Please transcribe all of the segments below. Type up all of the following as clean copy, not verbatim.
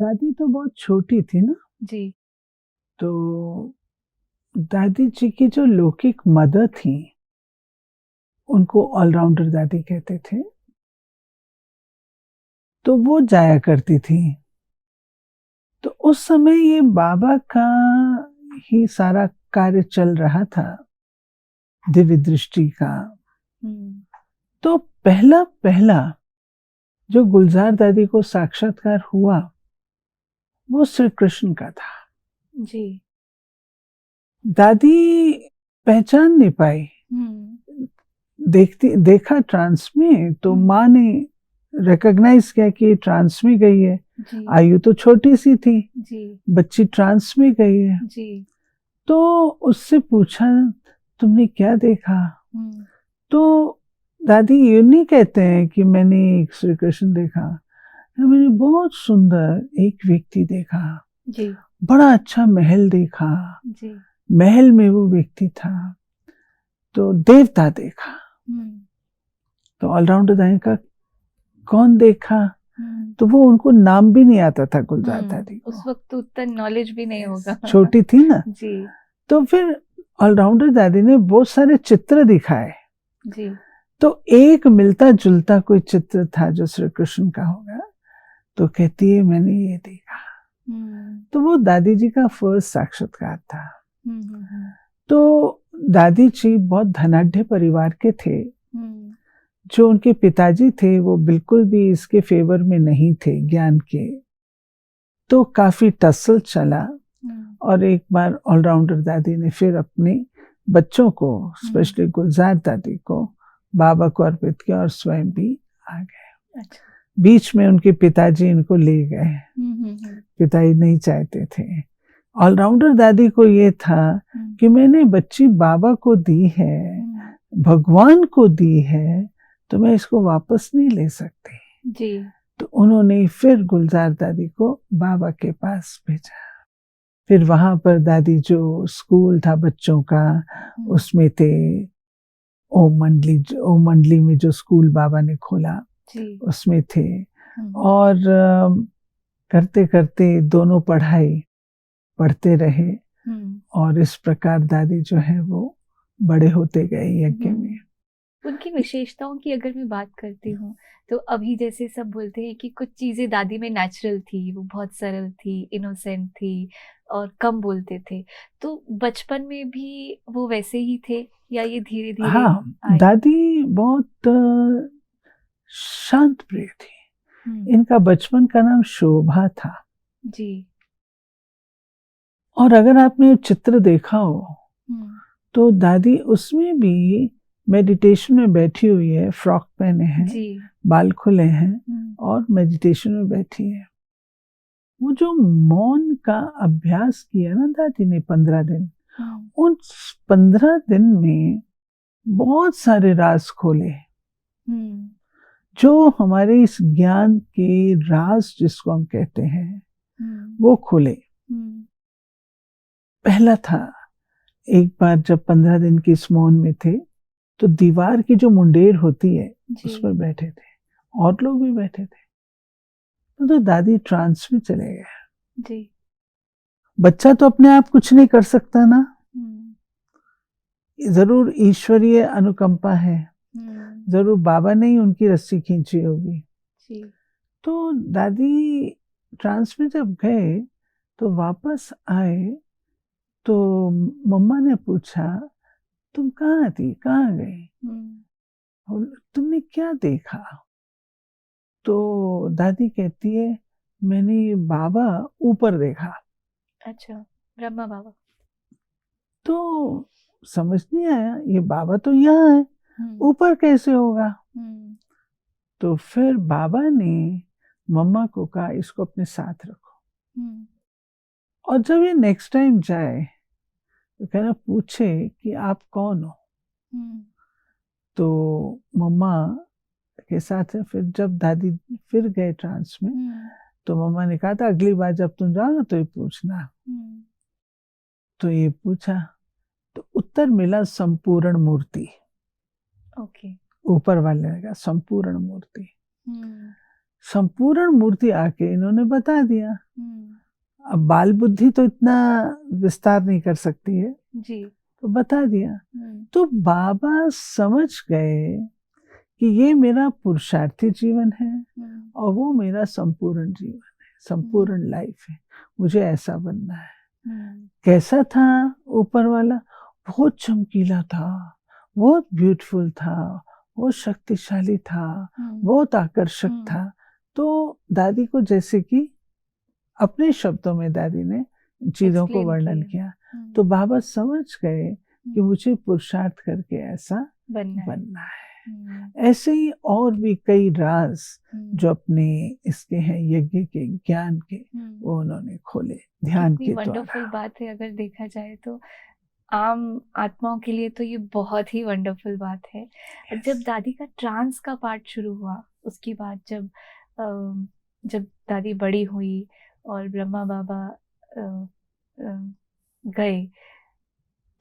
दादी तो बहुत छोटी थी ना, जी। तो दादी जी की जो लौकिक मदर थी, उनको ऑलराउंडर दादी कहते थे, तो वो जाया करती थी। तो उस समय ये बाबा का ही सारा कार्य चल रहा था, दिव्य दृष्टि का। हुँ। तो पहला जो गुलजार दादी को साक्षात्कार हुआ, वो श्री कृष्ण का था। जी। दादी पहचान नहीं पाई। हुँ। देखा ट्रांस में, तो हुँ। माँ ने रिकॉग्नाइज किया कि ट्रांस में गई है। जी। आयु तो छोटी सी थी, जी। बच्ची ट्रांस में गई है। जी। तो उससे पूछा, तुमने क्या देखा? हुँ। तो दादी ये नहीं कहते हैं कि मैंने एक श्री कृष्ण देखा, मैंने बहुत सुंदर एक व्यक्ति देखा, जी। बड़ा अच्छा महल देखा, जी। महल में वो व्यक्ति था, तो देवता देखा। हुँ। तो ऑलराउंडर दादी का कौन देखा? हुँ। तो वो उनको नाम भी नहीं आता था गुलजार दादी को, उस वक़्त तो उतना नॉलेज भी नहीं होगा। छोटी थी ना। जी। तो फिर ऑलराउंडर दादी ने बहुत सारे चित्र दिखाए, जी। तो एक मिलता जुलता कोई चित्र था जो श्री कृष्ण का होगा। तो कहती है मैंने ये देखा। हुँ। तो वो दादी जी का फर्स्ट साक्षात्कार था। हुँ, हुँ, हुँ। तो दादी जी बहुत धनाढ्य परिवार के थे। हुँ। जो उनके पिताजी थे वो बिल्कुल भी इसके फेवर में नहीं थे ज्ञान के। तो काफी टसल चला, हुँ। और एक बार ऑलराउंडर दादी ने फिर अपने बच्चों को, स्पेशली गुलजार दादी को, बाबा को अर्पित किया और स्वयं भी आ गए। अच्छा। बीच में उनके पिताजी इनको ले गए, हुँ, हुँ, हुँ। पिताजी नहीं चाहते थे। ऑलराउंडर दादी को ये था हुँ। कि मैंने बच्ची बाबा को दी है, हुँ। भगवान को दी है, तो मैं इसको वापस नहीं ले सकती। जी। तो उन्होंने फिर गुलजार दादी को बाबा के पास भेजा। फिर वहां पर दादी जो स्कूल था बच्चों का, हुँ। उसमें थे ओम मंडली में जो स्कूल बाबा ने खोला, जी। उसमें थे। हुँ। और करते करते दोनों पढ़ाई पढ़ते रहे, हुँ। और इस प्रकार दादी जो है वो बड़े होते गए यज्ञ में। हुँ। उनकी विशेषताओं की अगर मैं बात करती हूँ, तो अभी जैसे सब बोलते हैं कि कुछ चीज़ें दादी में नेचुरल थी, वो बहुत सरल थी, इनोसेंट थी और कम बोलते थे। तो बचपन में भी वो वैसे ही थे या ये धीरे-धीरे हाँ, आए? दादी बहुत शांत प्रिय थी। हुँ। इनका बचपन का नाम शोभा था। जी। और अगर आपने चित्र देखा हो, हुँ। तो दादी उसमें भी मेडिटेशन में बैठी हुई है, फ्रॉक पहने हैं, जी। बाल खुले हैं, हुँ। और मेडिटेशन में बैठी है। वो जो मौन का अभ्यास किया ना दादी ने 15 दिन, हुँ। उन 15 दिन में बहुत सारे राज खोले, हुँ। जो हमारे इस ज्ञान के राज जिसको हम कहते हैं, हुँ। वो खोले। हुँ। पहला था, एक बार जब 15 दिन की इस मौन में थे, तो दीवार की जो मुंडेर होती है जी। उस पर बैठे थे, और लोग भी बैठे थे। तो दादी ट्रांस में चले गए। जी। बच्चा तो अपने आप कुछ नहीं कर सकता ना, हुँ। जरूर ईश्वरीय अनुकंपा है, हुँ। जरूर बाबा ने ही उनकी रस्सी खींची होगी। जी। तो दादी ट्रांस में जब गए, तो वापस आए, तो मम्मा ने पूछा, तुम कहाँ थी, कहाँ गई, हुँ। और तुमने क्या देखा? तो दादी कहती है, मैंने बाबा ऊपर देखा। अच्छा, ब्रह्मा बाबा। तो समझ नहीं आया, ये बाबा तो यहाँ है, हुँ। ऊपर कैसे होगा? हुँ। तो फिर बाबा ने मम्मा को कहा, इसको अपने साथ रखो, हुँ। और जब ये नेक्स्ट टाइम जाए तो कहना, पूछे कि आप कौन हो। हुँ। तो मम्मा के साथ है। फिर जब दादी फिर गए ट्रांस में, हुँ। तो मम्मा ने कहा था, अगली बार जब तुम जाओ ना तो ये पूछना। हुँ। तो ये पूछा, तो उत्तर मिला संपूर्ण मूर्ति। ओके। ऊपर वाले ने कहा संपूर्ण मूर्ति। हुँ। संपूर्ण मूर्ति आके इन्होंने बता दिया। हम्म, अब बाल बुद्धि तो इतना विस्तार नहीं कर सकती है, जी। तो बता दिया। हम्म, तो बाबा समझ गए कि ये मेरा पुरुषार्थी जीवन है हम्म, और वो मेरा संपूर्ण जीवन है, संपूर्ण लाइफ है, मुझे ऐसा बनना है। हम्म, कैसा था ऊपर वाला? बहुत चमकीला था, बहुत ब्यूटीफुल था, बहुत शक्तिशाली था, हम्म, बहुत आकर्षक हम्म, था। तो दादी को जैसे कि अपने शब्दों में दादी ने चीजों को एक्सप्लेन वर्णन किया। किया, तो बाबा समझ गए कि मुझे पुरुषार्थ करके ऐसा बनना है। बनना है। हम्म, ऐसे ही और भी कई राज हम्म, जो अपने इसके हैं यज्ञ के, ज्ञान के, हम्म। वो उन्होंने खोले ध्यान कितनी के वंडरफुल द्वारा। बात है अगर देखा जाए तो। आम आत्माओं के लिए तो ये बहुत ही वंडरफुल बात है। जब दादी का ट्रांस का पार्ट शुरू हुआ, उसके बाद जब दादी बड़ी हुई और ब्रह्मा बाबा अ, अ, गए,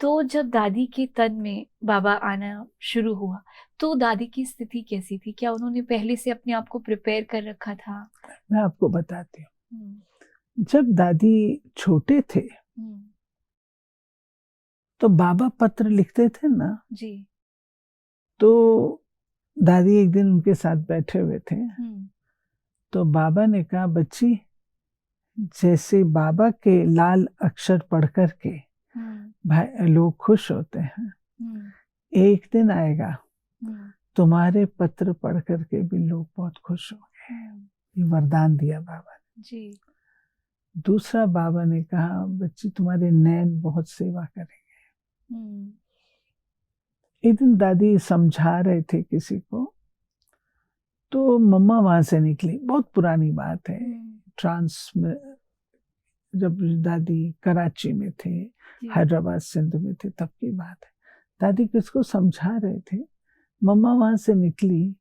तो जब दादी के तन में बाबा आना शुरू हुआ, तो दादी की स्थिति कैसी थी? क्या उन्होंने पहले से अपने आप को प्रिपेयर कर रखा था? मैं आपको बताती हम्म, हूँ, जब दादी छोटे थे हम्म, तो बाबा पत्र लिखते थे ना, जी। तो दादी एक दिन उनके साथ बैठे हुए थे, हम्म, तो बाबा ने कहा, बच्ची, जैसे बाबा के लाल अक्षर पढ़ कर के हम्म, भाई लोग खुश होते हैं, हम्म, एक दिन आएगा हम्म, तुम्हारे पत्र पढ़ कर के भी लोग बहुत खुश होंगे। हम्म, ये वरदान दिया बाबा ने। जी। दूसरा बाबा ने कहा, बच्ची, तुम्हारे नैन बहुत सेवा करेंगे। हम्म, एक दिन दादी समझा रहे थे किसी को, तो मम्मा वहां से निकली। बहुत पुरानी बात है, हम्म, ट्रांस में जब दादी कराची में थे, जी। हैदराबाद सिंध में थे, तब की बात है। दादी किसको समझा रहे थे, मम्मा वहां से निकली,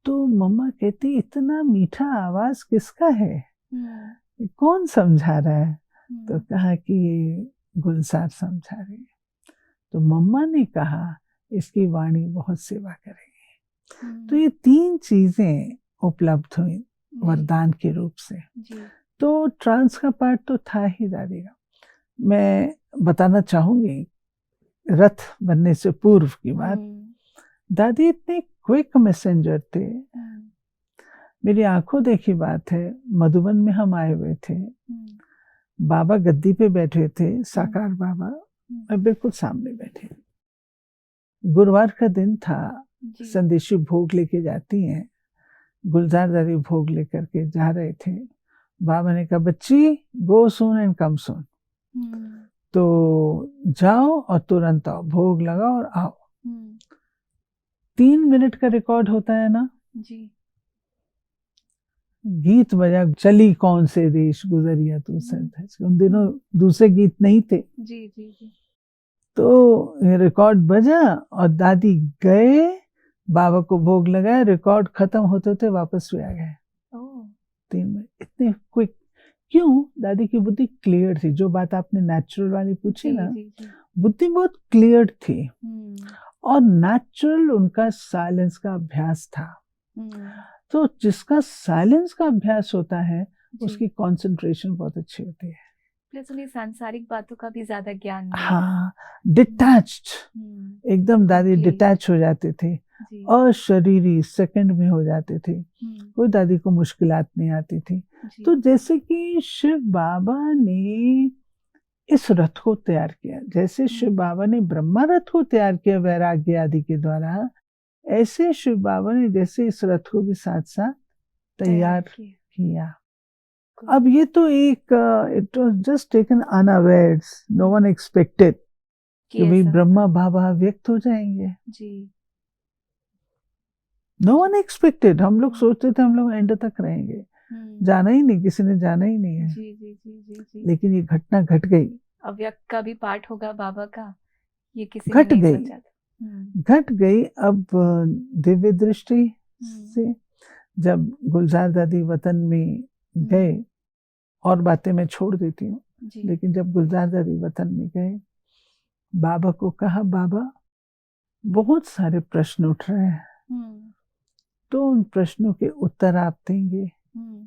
तो मम्मा कहती, इतना मीठा आवाज किसका है, हम्म, कौन समझा रहा है? तो हम्म, कहा कि ये गुलजार समझा रही है। तो मम्मा ने कहा, इसकी वाणी बहुत सेवा करेगी। तो हम्म, ये तीन चीजें उपलब्ध हुई जी, वरदान के रूप से। जी। तो ट्रांस का पार्ट तो था ही दादी का। मैं बताना चाहूंगी रथ बनने से पूर्व की बात। हम्म, दादी इतने क्विक मैसेंजर थे, हम्म, मेरी आंखों देखी बात है। मधुबन में हम आए हुए थे, हम्म, बाबा गद्दी पे बैठे थे, साकार बाबा, हम्म, मैं बिल्कुल सामने बैठे। गुरुवार का दिन था, जी। संदेशी भोग लेके जाती हैं, गुलजार दादी भोग लेकर के जा रहे थे। बाबा ने कहा, बच्ची, गो सून एंड कम सून, हम्म, तो जाओ और तुरंत आओ, भोग लगाओ और आओ। हम्म, 3 मिनट का रिकॉर्ड होता है ना, जी। गीत बजा, चली कौन से देश गुजरिया तू सरधज। उन दिनों दूसरे गीत नहीं थे, जी, जी, जी। तो ये रिकॉर्ड बजा और दादी गए, बाबा को भोग लगाया, रिकॉर्ड खत्म होते होते वापस भी आ गए। ओह! 3 मिनट, इतने क्विक। क्यों? दादी की बुद्धि क्लियर थी। जो बात आपने नेचुरल वाली पूछी जी, ना, जी, जी। बुद्धि बहुत क्लियर थी, हुँ, और नेचुरल उनका साइलेंस का अभ्यास था। हुँ, तो जिसका साइलेंस का अभ्यास होता है, जी। उसकी कंसंट्रेशन बहुत अच्छी होती है। प्लस उन्हें सांसारिक बातों का भी ज़्यादा ज्ञान नहीं है। हाँ, डिटैच्ड, हुँ, एकदम दादी टोटली। डिटैच हो जाते थे, जी। अशरीरी सेकंड में हो जाते थे। हुँ, कोई दादी को मुश्किलात नहीं आती थी। जी। तो जैसे कि शिव बाबा ने इस रथ को तैयार किया, जैसे शिव बाबा ने ब्रह्मा रथ को तैयार किया वैराग्य आदि के द्वारा, ऐसे शिव बाबा ने जैसे इस रथ को भी साथ साथ तैयार किया। किया। गुड। अब ये तो एक it was just taken unawares, no one expected कि कि भाई ऐसा ब्रह्मा होगा। बाबा व्यक्त हो जाएंगे। जी। No one expected. हम लोग हुँ, सोचते थे हम लोग एंड तक रहेंगे, हुँ। जाना ही नहीं, किसी ने जाना ही नहीं है। जी, जी, जी, जी, जी। लेकिन ये घटना घट गई, अव्यक्त का भी पार्ट होगा बाबा का, ये किसी ने घट नहीं गई, सोचा था। हुँ, घट गई। अब दिव्य दृष्टि हुँ, से जब गुलजार दादी वतन में गए, हुँ, और बातें मैं छोड़ देती हूँ, जी। लेकिन जब गुलजार दादी वतन में गए, बाबा को कहा, बाबा, बहुत सारे प्रश्न उठ रहे हैं, हुँ, तो उन प्रश्नों के उत्तर आप देंगे। हम्म,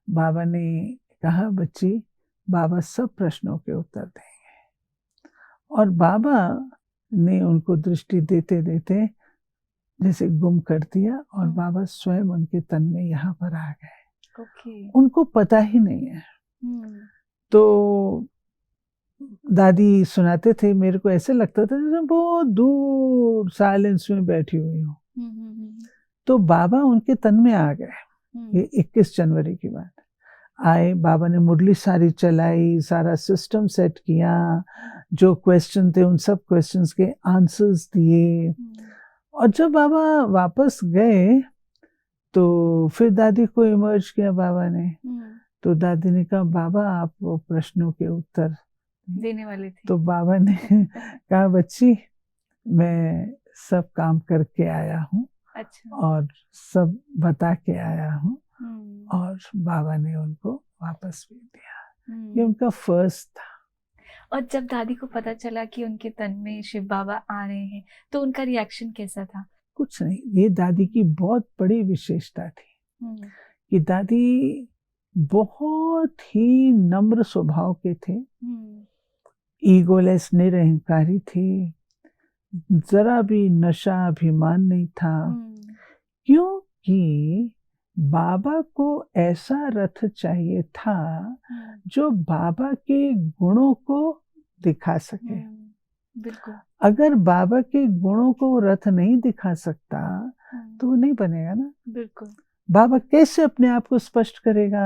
बाबा ने कहा, बच्ची, बाबा सब प्रश्नों के उत्तर देंगे। और बाबा ने उनको दृष्टि देते देते जैसे गुम कर दिया, और बाबा स्वयं उनके तन में यहाँ पर आ गए। ओके। उनको पता ही नहीं है। हम्म, तो दादी सुनाते थे, मेरे को ऐसे लगता था जैसे बहुत दूर साइलेंस में बैठी हुई हूँ। तो बाबा उनके तन में आ गए। ये 21 जनवरी की बात आए। बाबा ने मुरली सारी चलाई, सारा सिस्टम सेट किया, जो क्वेश्चन थे उन सब क्वेश्चंस के आंसर्स दिए। और जब बाबा वापस गए तो फिर दादी को इमर्ज किया बाबा ने। तो दादी ने कहा, बाबा आप वो प्रश्नों के उत्तर देने वाले थे। तो बाबा ने कहा, बच्ची, मैं सब काम करके आया हूँ। अच्छा। और सब बता के आया हूँ। और बाबा ने उनको वापस भी दिया। ये उनका फर्स्ट था। और जब दादी को पता चला कि उनके तन में शिव बाबा आ रहे हैं, तो उनका रिएक्शन कैसा था? कुछ नहीं, ये दादी की बहुत बड़ी विशेषता थी कि दादी बहुत ही नम्र स्वभाव के थे। ईगोलेस, निरहंकारी थे। जरा भी नशा अभिमान नहीं था। क्योंकि बाबा को ऐसा रथ चाहिए था जो बाबा के गुणों को दिखा सके। बिल्कुल। अगर बाबा के गुणों को वो रथ नहीं दिखा सकता तो वो नहीं बनेगा ना। बिल्कुल। बाबा कैसे अपने आप को स्पष्ट करेगा?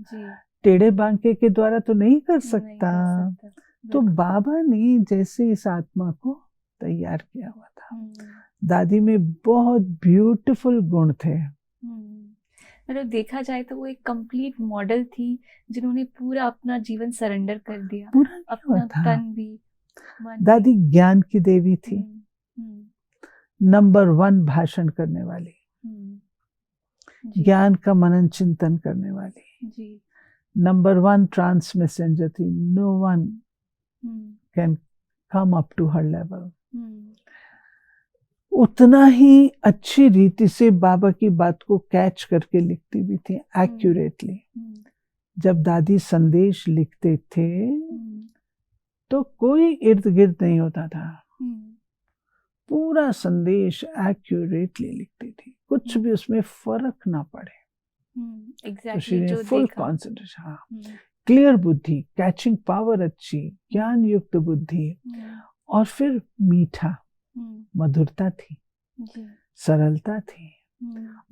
जी। टेढ़े बांके के द्वारा तो नहीं कर सकता। नहीं कर सकता। तो बाबा ने जैसे इस आत्मा को तैयार किया हुआ था। दादी में बहुत ब्यूटीफुल गुण थे। मतलब देखा जाए तो वो एक कंप्लीट मॉडल थी, जिन्होंने पूरा अपना जीवन सरेंडर कर दिया। पूरा अपना था। तन भी, मन दादी भी। ज्ञान की देवी थी। नंबर 1 भाषण करने वाली, ज्ञान का मनन चिंतन करने वाली। जी। नंबर 1 ट्रांस मैसेंजर थी। No one can come up to her level. उतना ही अच्छी रीति से बाबा की बात को कैच करके लिखती भी थी, एक्यूरेटली। जब दादी संदेश लिखते थे तो कोई इर्द गिर्द नहीं होता था। पूरा संदेश एक्यूरेटली लिखती थी, कुछ भी उसमें फर्क ना पड़े। एग्जैक्टली जो फुल देखा। कॉन्सेंट्रेशन। हाँ, क्लियर बुद्धि, कैचिंग पावर अच्छी, ज्ञान युक्त बुद्धि, और फिर मीठा, मधुरता थी, सरलता थी,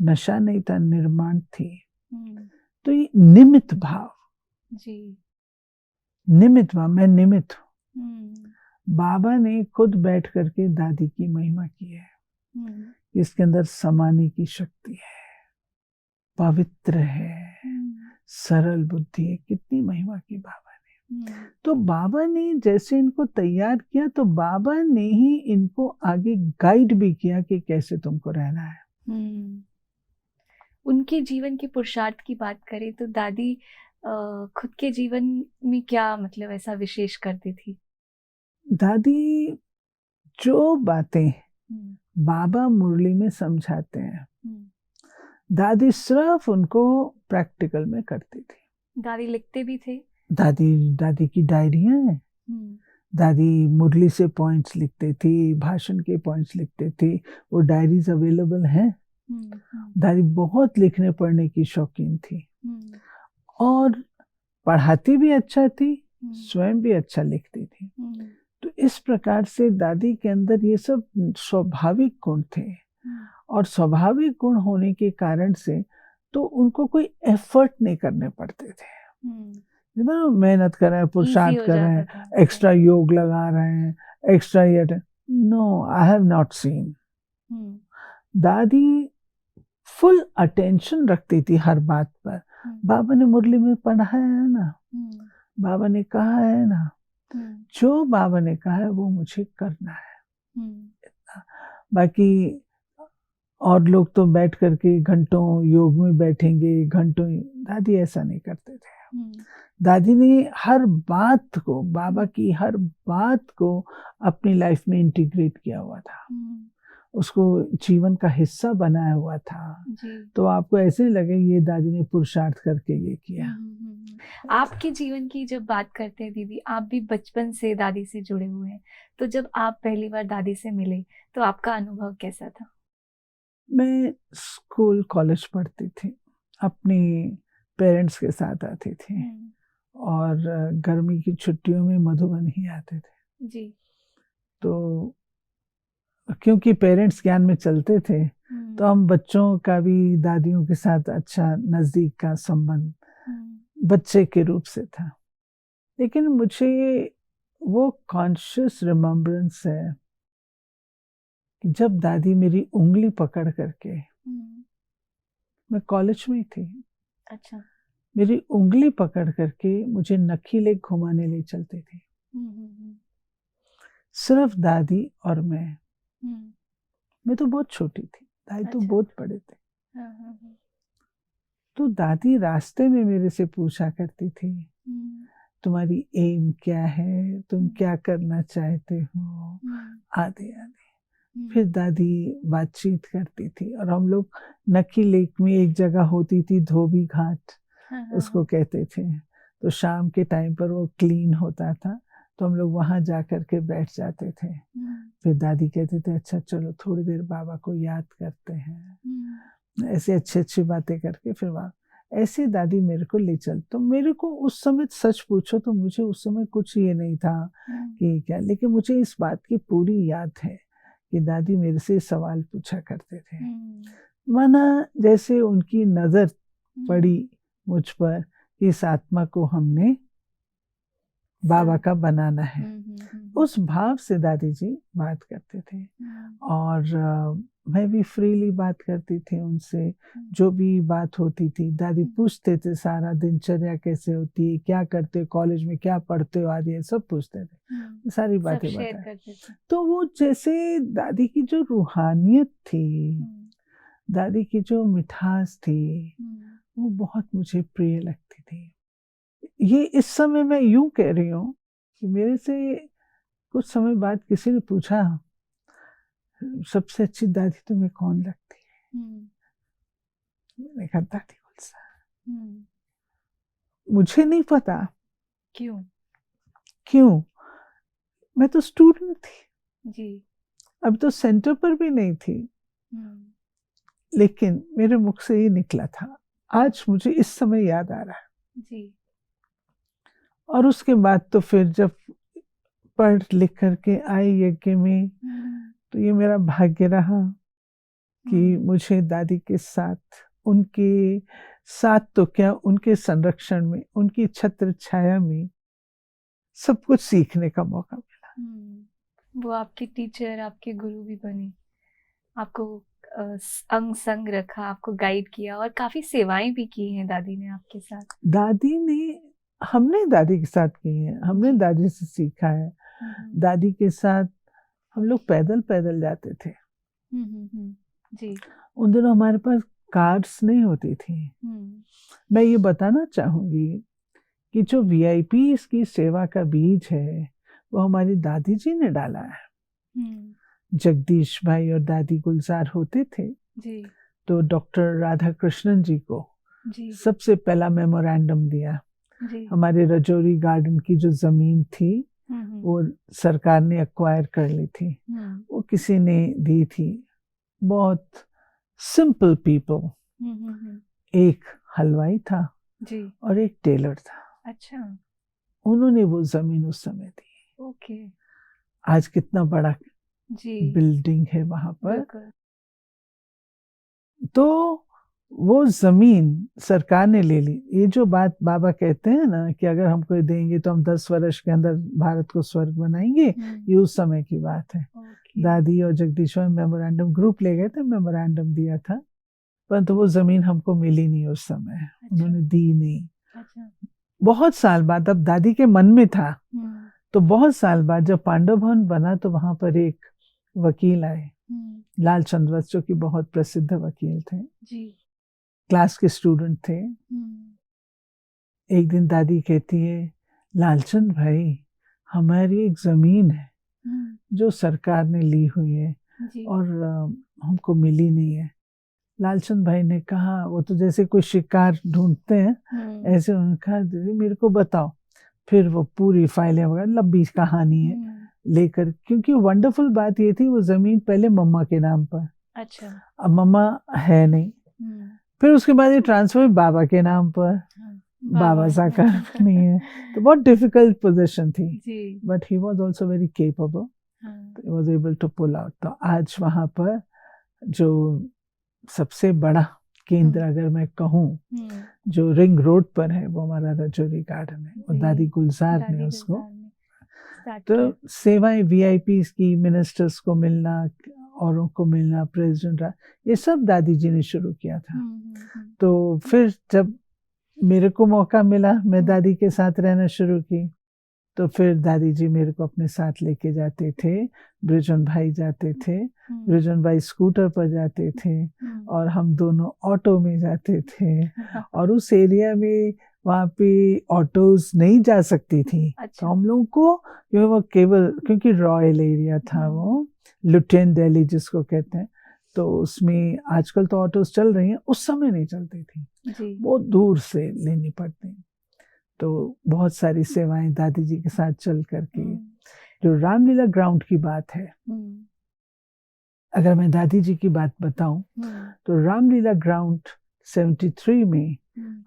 नशा नहीं था, निर्माण थी। तो ये निमित्त भाव। जी। निमित्त भाव, मैं निमित्त हूँ। बाबा ने खुद बैठ करके दादी की महिमा की है। इसके अंदर समाने की शक्ति है, पवित्र है, सरल बुद्धि है। कितनी महिमा की बाबा ने। तो बाबा ने जैसे इनको तैयार किया, तो बाबा ने ही इनको आगे गाइड भी किया कि कैसे तुमको रहना है। उनके जीवन के पुरुषार्थ की बात करें तो दादी खुद के जीवन में क्या मतलब ऐसा विशेष करती थी? दादी जो बातें बाबा मुरली में समझाते हैं, दादी सिर्फ उनको प्रैक्टिकल में करती थी। दादी लिखते भी थे? दादी की डायरियां हैं। दादी मुरली से पॉइंट्स लिखते थी, भाषण के पॉइंट्स लिखते थे। वो डायरीज अवेलेबल हैं। दादी बहुत लिखने पढ़ने की शौकीन थी, और पढ़ाती भी अच्छा थी, स्वयं भी अच्छा लिखती थी। तो इस प्रकार से दादी के अंदर ये सब स्वाभाविक गुण थे, और स्वाभाविक गुण होने के कारण से तो उनको कोई एफर्ट नहीं करने पड़ते थे। मेहनत कर रहे हैं, पुरुषार्थ कर रहे हैं, एक्स्ट्रा योग लगा रहे हैं, एक्स्ट्रा ये। No, I have not seen. दादी फुल अटेंशन रखती थी हर बात पर। बाबा ने मुरली में पढ़ाया है ना, बाबा ने कहा है ना, जो बाबा ने कहा है वो मुझे करना है। बाकी और लोग तो बैठ करके घंटों योग में बैठेंगे, घंटों। दादी ऐसा नहीं करते थे। दादी ने हर बात को, बाबा की हर बात को अपनी लाइफ में इंटीग्रेट किया हुआ था। उसको जीवन का हिस्सा बनाया हुआ था, जी। तो आपको ऐसे नहीं लगे ये दादी ने पुरुषार्थ करके ये किया। आपके जीवन की जब बात करते हैं दीदी, आप भी बचपन से दादी से जुड़े हुए हैं, तो जब आप पहली बार दादी से मिले, तो आपका अनुभव कैसा था? मैं स्कूल कॉलेज पढ़ती थी, अपने पेरेंट्स के साथ आती थी हुँ, और गर्मी की छुट्टियों में मधुबन ही आते थे। जी। तो क्योंकि पेरेंट्स ज्ञान में चलते थे, तो हुँ, हम बच्चों का भी दादियों के साथ अच्छा नज़दीक का संबंध हुँ, बच्चे के रूप से था। लेकिन मुझे वो कॉन्शियस रिमेम्बरेंस है कि जब दादी मेरी उँगली पकड़ करके, हुँ, मैं कॉलेज में ही थी, अच्छा। मेरी उँगली पकड़ करके मुझे नखीले घुमाने ले चलते थे। हुँ, हुँ, हुँ, सिर्फ दादी और मैं। हुँ, मैं तो बहुत छोटी थी, दादी तो अच्छा। बहुत बड़े थे। हाँ, हाँ, हाँ। तो दादी रास्ते में मेरे से पूछा करती थी, हुँ, तुम्हारी एम क्या है? तुम हुँ, क्या करना चाहते हो? हुँ, आदि-आदि। हुँ, फिर दादी बातचीत करती थी और हम लोग नक्की लेक में एक जगह होती थी धोबी घाट, हाँ, हाँ, उसको हाँ। कहते थे। तो शाम के टाइम पर वो क्लीन होता था, तो हम लोग वहाँ जा कर के बैठ जाते थे। हुँ, फिर दादी कहते थे, अच्छा चलो थोड़ी देर बाबा को याद करते हैं। हुँ, ऐसी अच्छी-अच्छी बातें करके फिर वहाँ ऐसे दादी मेरे को ले चल, तो मेरे को उस समय सच पूछो तो मुझे उस समय कुछ ये नहीं था हुँ, कि क्या, लेकिन मुझे इस बात की पूरी याद है कि दादी मेरे से सवाल पूछा करते थे। हुँ, माना जैसे उनकी नज़र हुँ, पड़ी मुझ पर कि इस आत्मा को हमने बाबा सब का बनाना है। हुँ, हुँ, हुँ, हुँ, उस भाव से दादी जी बात करते थे हुँ, और मैं भी फ्रीली बात करती थी उनसे। हुँ, जो भी बात होती थी दादी हुँ, पूछते थे, सारा दिनचर्या कैसे होती है, क्या करते हो, कॉलेज में क्या पढ़ते हो, आदि ये सब पूछते हुँ, थे। सारी सब बातें शेयर बताएँ। करते थे। तो वो जैसे दादी की जो रूहानियत थी, हुँ, दादी की जो मिठास थी, हुँ, वो बहुत मुझे प्रिय लगती थी। ये इस समय मैं यूँ कह रही हूँ कि मेरे से कुछ समय बाद किसी ने पूछा, सबसे अच्छी दादी तुम्हें कौन लगती है? हुँ, मैंने कहा दादी गुलज़ार। हुँ, मुझे नहीं पता क्यों? क्यों? मैं तो स्टूडेंट थी, जी। अभी तो सेंटर पर भी नहीं थी, हुँ, लेकिन मेरे मुख से ये निकला था। आज मुझे इस समय याद आ रहा है। जी। और उसके बाद तो फिर जब पढ़ लिख कर के आई यज्ञ में, हुँ, तो ये मेरा भाग्य रहा कि हुँ, मुझे दादी के साथ, उनके साथ तो क्या, उनके संरक्षण में, उनकी छत्र छाया में सब कुछ सीखने का मौका मिला। हुँ। वो आपकी टीचर, आपके गुरु भी बनी। आपको अंग-संग रखा, आपको गाइड किया और काफ़ी सेवाएँ भी की हैं दादी ने आपके साथ। दादी ने हमने दादी के साथ की है, हमने जी। दादी से सीखा है। हुँ, हुँ। दादी के साथ हम लोग पैदल-पैदल जाते थे। हुँ, हुँ, हुँ। जी। उन दिनों हमारे पास कार्स नहीं होती थी। हुँ, मैं ये बताना चाहूँगी कि जो वीआईपीज़ की सेवा का बीज है, वो हमारी दादी जी ने डाला है। हुँ। जगदीश भाई और दादी गुलज़ार होते थे, जी, तो डॉक्टर राधाकृष्णन जी को जी, सबसे पहला मेमोरेंडम दिया। जी। हमारे रजौरी गार्डन की जो ज़मीन थी, हुँ, हुँ। वो सरकार ने एक्वायर कर ली थी। हुँ। वो किसी ने दी थी। बहुत सिंपल पीपल। हुँ, हुँ, हुँ। एक हलवाई था जी, और एक टेलर था। अच्छा, उन्होंने वो ज़मीन उस समय दी। ओके। आज कितना बड़ा जी, बिल्डिंग है वहाँ पर। बिल्कुल। तो वो ज़मीन सरकार ने ले ली। ये जो बात बाबा कहते हैं ना कि अगर हमको ये देंगे तो हम 10 वर्ष के अंदर भारत को स्वर्ग बनाएँगे, हुँ, ये उस समय की बात है। ओके, दादी और जगदीश में मेमोरेंडम ग्रुप ले गए थे, मेमोरेंडम दिया था, परंतु वो ज़मीन हमको मिली नहीं उस समय, अच्छा, उन्होंने दी नहीं। अच्छा। बहुत साल बाद, अब दादी के मन में था, हुँ, तो बहुत साल बाद जब पांडव भवन बना तो वहाँ पर एक वकील आए, हुँ, लाल चंद्रवत जो कि बहुत प्रसिद्ध वकील थे, जी, क्लास के स्टूडेंट थे। हुँ, एक दिन दादी कहती है, लालचंद भाई, हमारी एक ज़मीन है हुँ, जो सरकार ने ली हुई है, जी। और हमको मिली नहीं है। लालचंद भाई ने कहा, वो तो जैसे कोई शिकार ढूंढते हैं ऐसे, उन्होंने कहा दीदी मेरे को बताओ। फिर वो पूरी फाइलें वगैरह, लंबी कहानी है, लेकर, क्योंकि वंडरफुल बात ये थी वो जमीन पहले मम्मा के नाम पर, अच्छा। अब मम्मा है नहीं। फिर उसके बाद ये ट्रांसफर बाबा के नाम पर, बाबा साकार नहीं है, तो बहुत डिफिकल्ट पोजीशन थी, जी। But he was also very capable, he was able to pull out. तो आज वहाँ पर जो सबसे बड़ा केंद्र अगर मैं कहूँ जो रिंग रोड पर है, वो हमारा रजौरी गार्डन है, वो दादी गुलजार ने उसको, तो सेवाएं वीआईपी की, मिनिस्टर्स को मिलना, औरों को मिलना, प्रेसिडेंट, ये सब दादी जी ने शुरू किया था। तो फिर जब मेरे को मौका मिला, मैं दादी के साथ रहना शुरू की, तो फिर दादी जी मेरे को अपने साथ लेके जाते थे, ब्रिजन भाई जाते थे, ब्रिजन भाई स्कूटर पर जाते थे और हम दोनों ऑटो में जाते थे। और उस एरिया में वहाँ पे ऑटोज नहीं जा सकती थी। अच्छा। तो हम लोगों को वो केवल, क्योंकि रॉयल एरिया था वो, लुटेन दिल्ली जिसको कहते हैं, तो उसमें आजकल तो ऑटोज चल रही हैं, उस समय नहीं चलती थी जी। बहुत दूर से लेनी पड़ती। तो बहुत सारी सेवाएं दादी जी के साथ चल करके, जो रामलीला ग्राउंड की बात है, अगर मैं दादी जी की बात बताऊं, तो रामलीला ग्राउंड 73 में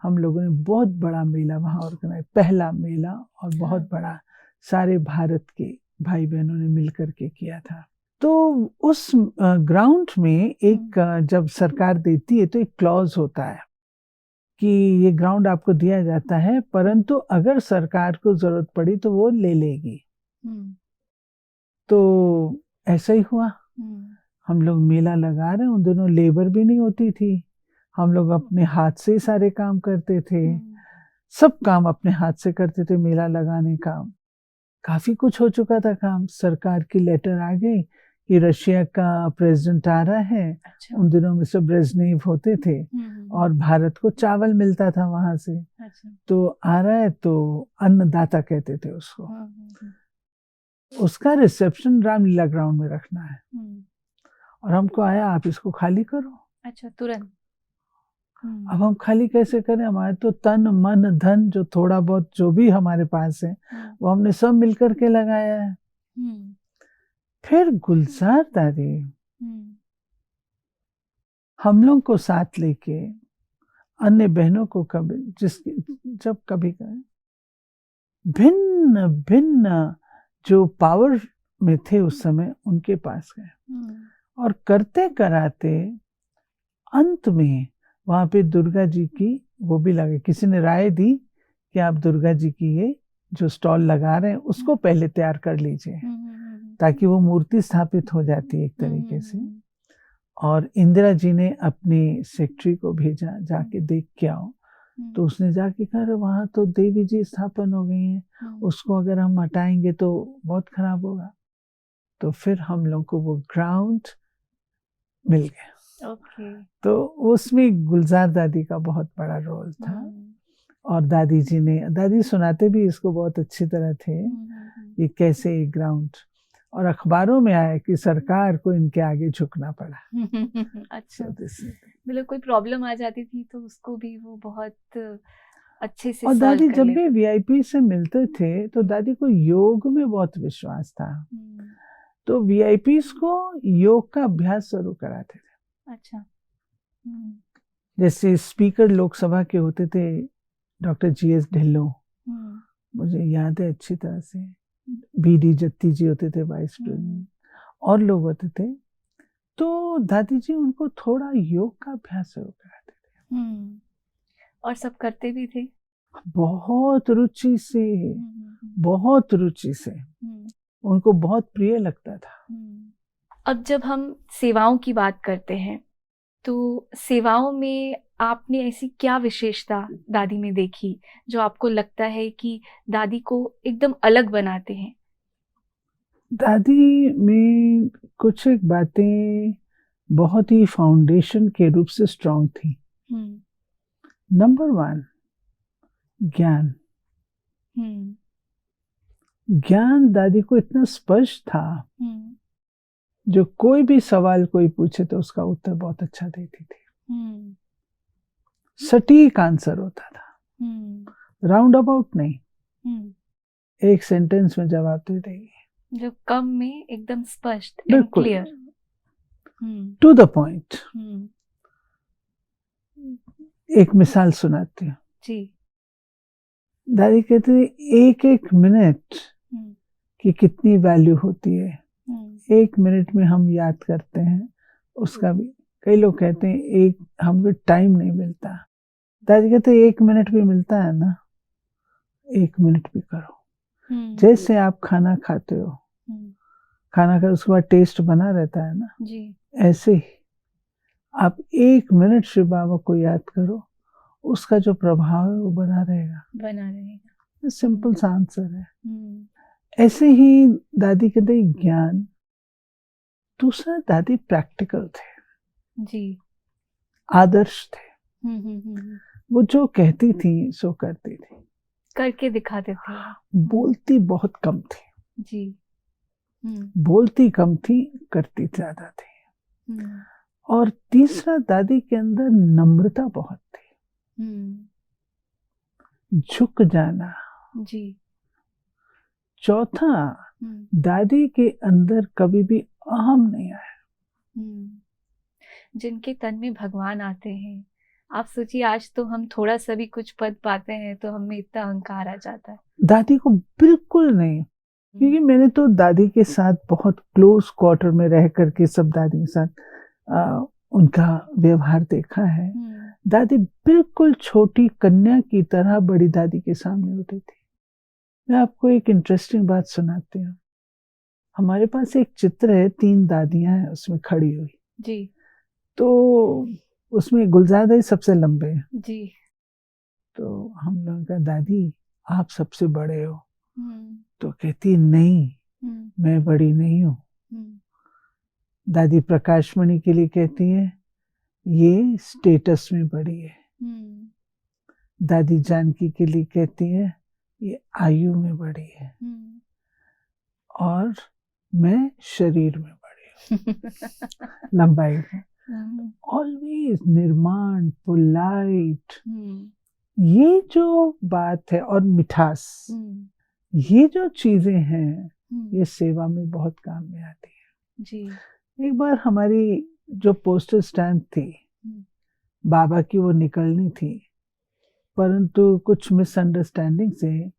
हम लोगों ने बहुत बड़ा मेला वहाँ ऑर्गेनाइज, पहला मेला, और बहुत बड़ा, सारे भारत के भाई बहनों ने मिलकर के किया था। तो उस ग्राउंड में एक जब सरकार देती है तो एक क्लॉज होता है कि ये ग्राउंड आपको दिया जाता है, परंतु अगर सरकार को जरूरत पड़ी तो वो ले लेगी। तो ऐसा ही हुआ, हम लोग मेला लगा रहे हैं, उन दिनों लेबर भी नहीं होती थी, हम लोग अपने हाथ से सारे काम करते थे, सब काम अपने हाथ से करते थे, मेला लगाने का। काफी कुछ हो चुका था काम, सरकार की लेटर आ गई कि रशिया का प्रेसिडेंट आ रहा है। अच्छा। उन दिनों में सब ब्रेजनेव होते थे और भारत को चावल मिलता था वहां से। अच्छा। तो आ रहा है, तो अन्नदाता कहते थे उसको। उसका रिसेप्शन रामलीला ग्राउंड में रखना है और हमको आया, आप इसको खाली करो। अच्छा, तुरंत। अब हम खाली कैसे करें, हमारे तो तन मन धन जो थोड़ा बहुत जो भी हमारे पास है वो हमने सब मिलकर के लगाया है। फिर गुलजार दादी हम लोग को साथ लेके, अन्य बहनों को कभी जब कभी भिन्न भिन्न जो पावर में थे उस समय, उनके पास गए और करते कराते अंत में वहां पे दुर्गा जी की वो भी लगे, किसी ने राय दी कि आप दुर्गा जी की ये जो स्टॉल लगा रहे हैं उसको पहले तैयार कर लीजिए, ताकि वो मूर्ति स्थापित हो जाती है एक तरीके से। और इंदिरा जी ने अपनी सेक्रेटरी को भेजा, जाके देख के आओ। तो उसने जाके कहा वहां तो देवी जी स्थापन हो गई हैं, उसको अगर हम हटाएंगे तो बहुत खराब होगा। तो फिर हम लोग को वो ग्राउंड मिल गया। तो उसमें गुलजार दादी का बहुत बड़ा रोल था। और दादी जी ने, दादी सुनाते भी इसको बहुत अच्छी तरह थे कि कैसे ये ग्राउंड, और अखबारों में आया कि सरकार को इनके आगे झुकना पड़ा। अच्छा, मतलब कोई प्रॉब्लम आ जाती थी तो उसको भी वो बहुत अच्छे से और सॉल्व दादी कर जब लेते भी वीआईपी से मिलते थे तो दादी को योग में बहुत विश्वास था, तो वीआईपीस को योग का अभ्यास जरूर कराते थे। अच्छा। जैसे स्पीकर लोकसभा के होते थे डॉक्टर जीएस ढिल्लों, मुझे याद है अच्छी तरह से, बीडी जत्ती जी होते थे वाइस प्रेसिडेंट, और लोग होते थे। तो दादी जी उनको थोड़ा योग का अभ्यास जरूर कराते थे। और सब करते भी थे बहुत रुचि से, बहुत रुचि से, उनको बहुत प्रिय लगता था। अब जब हम सेवाओं की बात करते हैं तो सेवाओं में आपने ऐसी क्या विशेषता दादी में देखी जो आपको लगता है कि दादी को एकदम अलग बनाते हैं? दादी में कुछ एक बातें बहुत ही फाउंडेशन के रूप से स्ट्रांग थी। नंबर 1, ज्ञान। ज्ञान दादी को इतना स्पष्ट था जो कोई भी सवाल कोई पूछे तो उसका उत्तर बहुत अच्छा देती थी। हम्म, सटीक आंसर होता था, राउंड अबाउट नहीं, हम्म, एक सेंटेंस में जवाब दे देगी, जो कम में एकदम स्पष्ट एंड बिल्कुल क्लियर। To the point. हम्म, एक मिसाल सुनाती हूँ। जी। दादी कहती थी एक एक मिनट हम्म, की कितनी वैल्यू होती है, हम्म, एक मिनट में हम याद करते हैं उसका भी। कई लोग कहते हैं एक हमको टाइम नहीं मिलता, दादी कहते हैं 1 मिनट भी मिलता है ना, 1 मिनट भी करो। जैसे आप खाना खाते हो, हम्म, खाना खा उसके बाद टेस्ट बना रहता है ना, जी। ऐसे ही आप 1 मिनट शिव बाबा को याद करो, उसका जो प्रभाव है वो बना रहेगा। बना रहेगा। सिंपल सा आंसर है। हम्म, ऐसे ही दादी कहते हैं ज्ञान। दूसरा, दादी प्रैक्टिकल थे, जी। आदर्श थे, हम्म, वो जो कहती थी सो करती थी। करके दिखाते थे। बोलती बहुत कम थी, जी। बोलती कम थी, करती ज्यादा थी। हम्म, और तीसरा, दादी के अंदर नम्रता बहुत थी, झुक जाना। जी। चौथा, दादी के अंदर कभी भी अहम नहीं आया। जिनके तन में भगवान आते हैं, आप सोचिए आज तो हम थोड़ा सा भी कुछ पद पाते हैं तो हमें इतना अहंकार आ जाता है। दादी को बिल्कुल नहीं, क्योंकि मैंने तो दादी के साथ बहुत क्लोज क्वार्टर में रह करके सब दादी के साथ उनका व्यवहार देखा है। दादी बिल्कुल छोटी कन्या की तरह बड़ी दादी के सामने होती थी। मैं आपको एक इंटरेस्टिंग बात सुनाती हूँ। हमारे पास एक चित्र है, 3 दादियां हैं उसमें खड़ी हुई जी। तो उसमें गुलजार दादी सबसे लंबे हैं जी। तो हम लोगों का दादी आप सबसे बड़े हो, तो कहती नहीं मैं बड़ी नहीं हूँ। दादी प्रकाशमणि के लिए कहती है ये स्टेटस में बड़ी है। दादी जानकी के लिए कहती है ये आयु में बड़ी है, और मैं शरीर में बड़ी हूँ लंबाई में। ऑलवेज निर्माण, पोलाइट, ये जो बात है, और मिठास, ये जो चीजें हैं ये सेवा में बहुत काम में आती है। जी। एक बार हमारी जो पोस्टल स्टैम्प थी बाबा की, वो निकलनी थी, परंतु कुछ मिसअंडरस्टैंडिंग से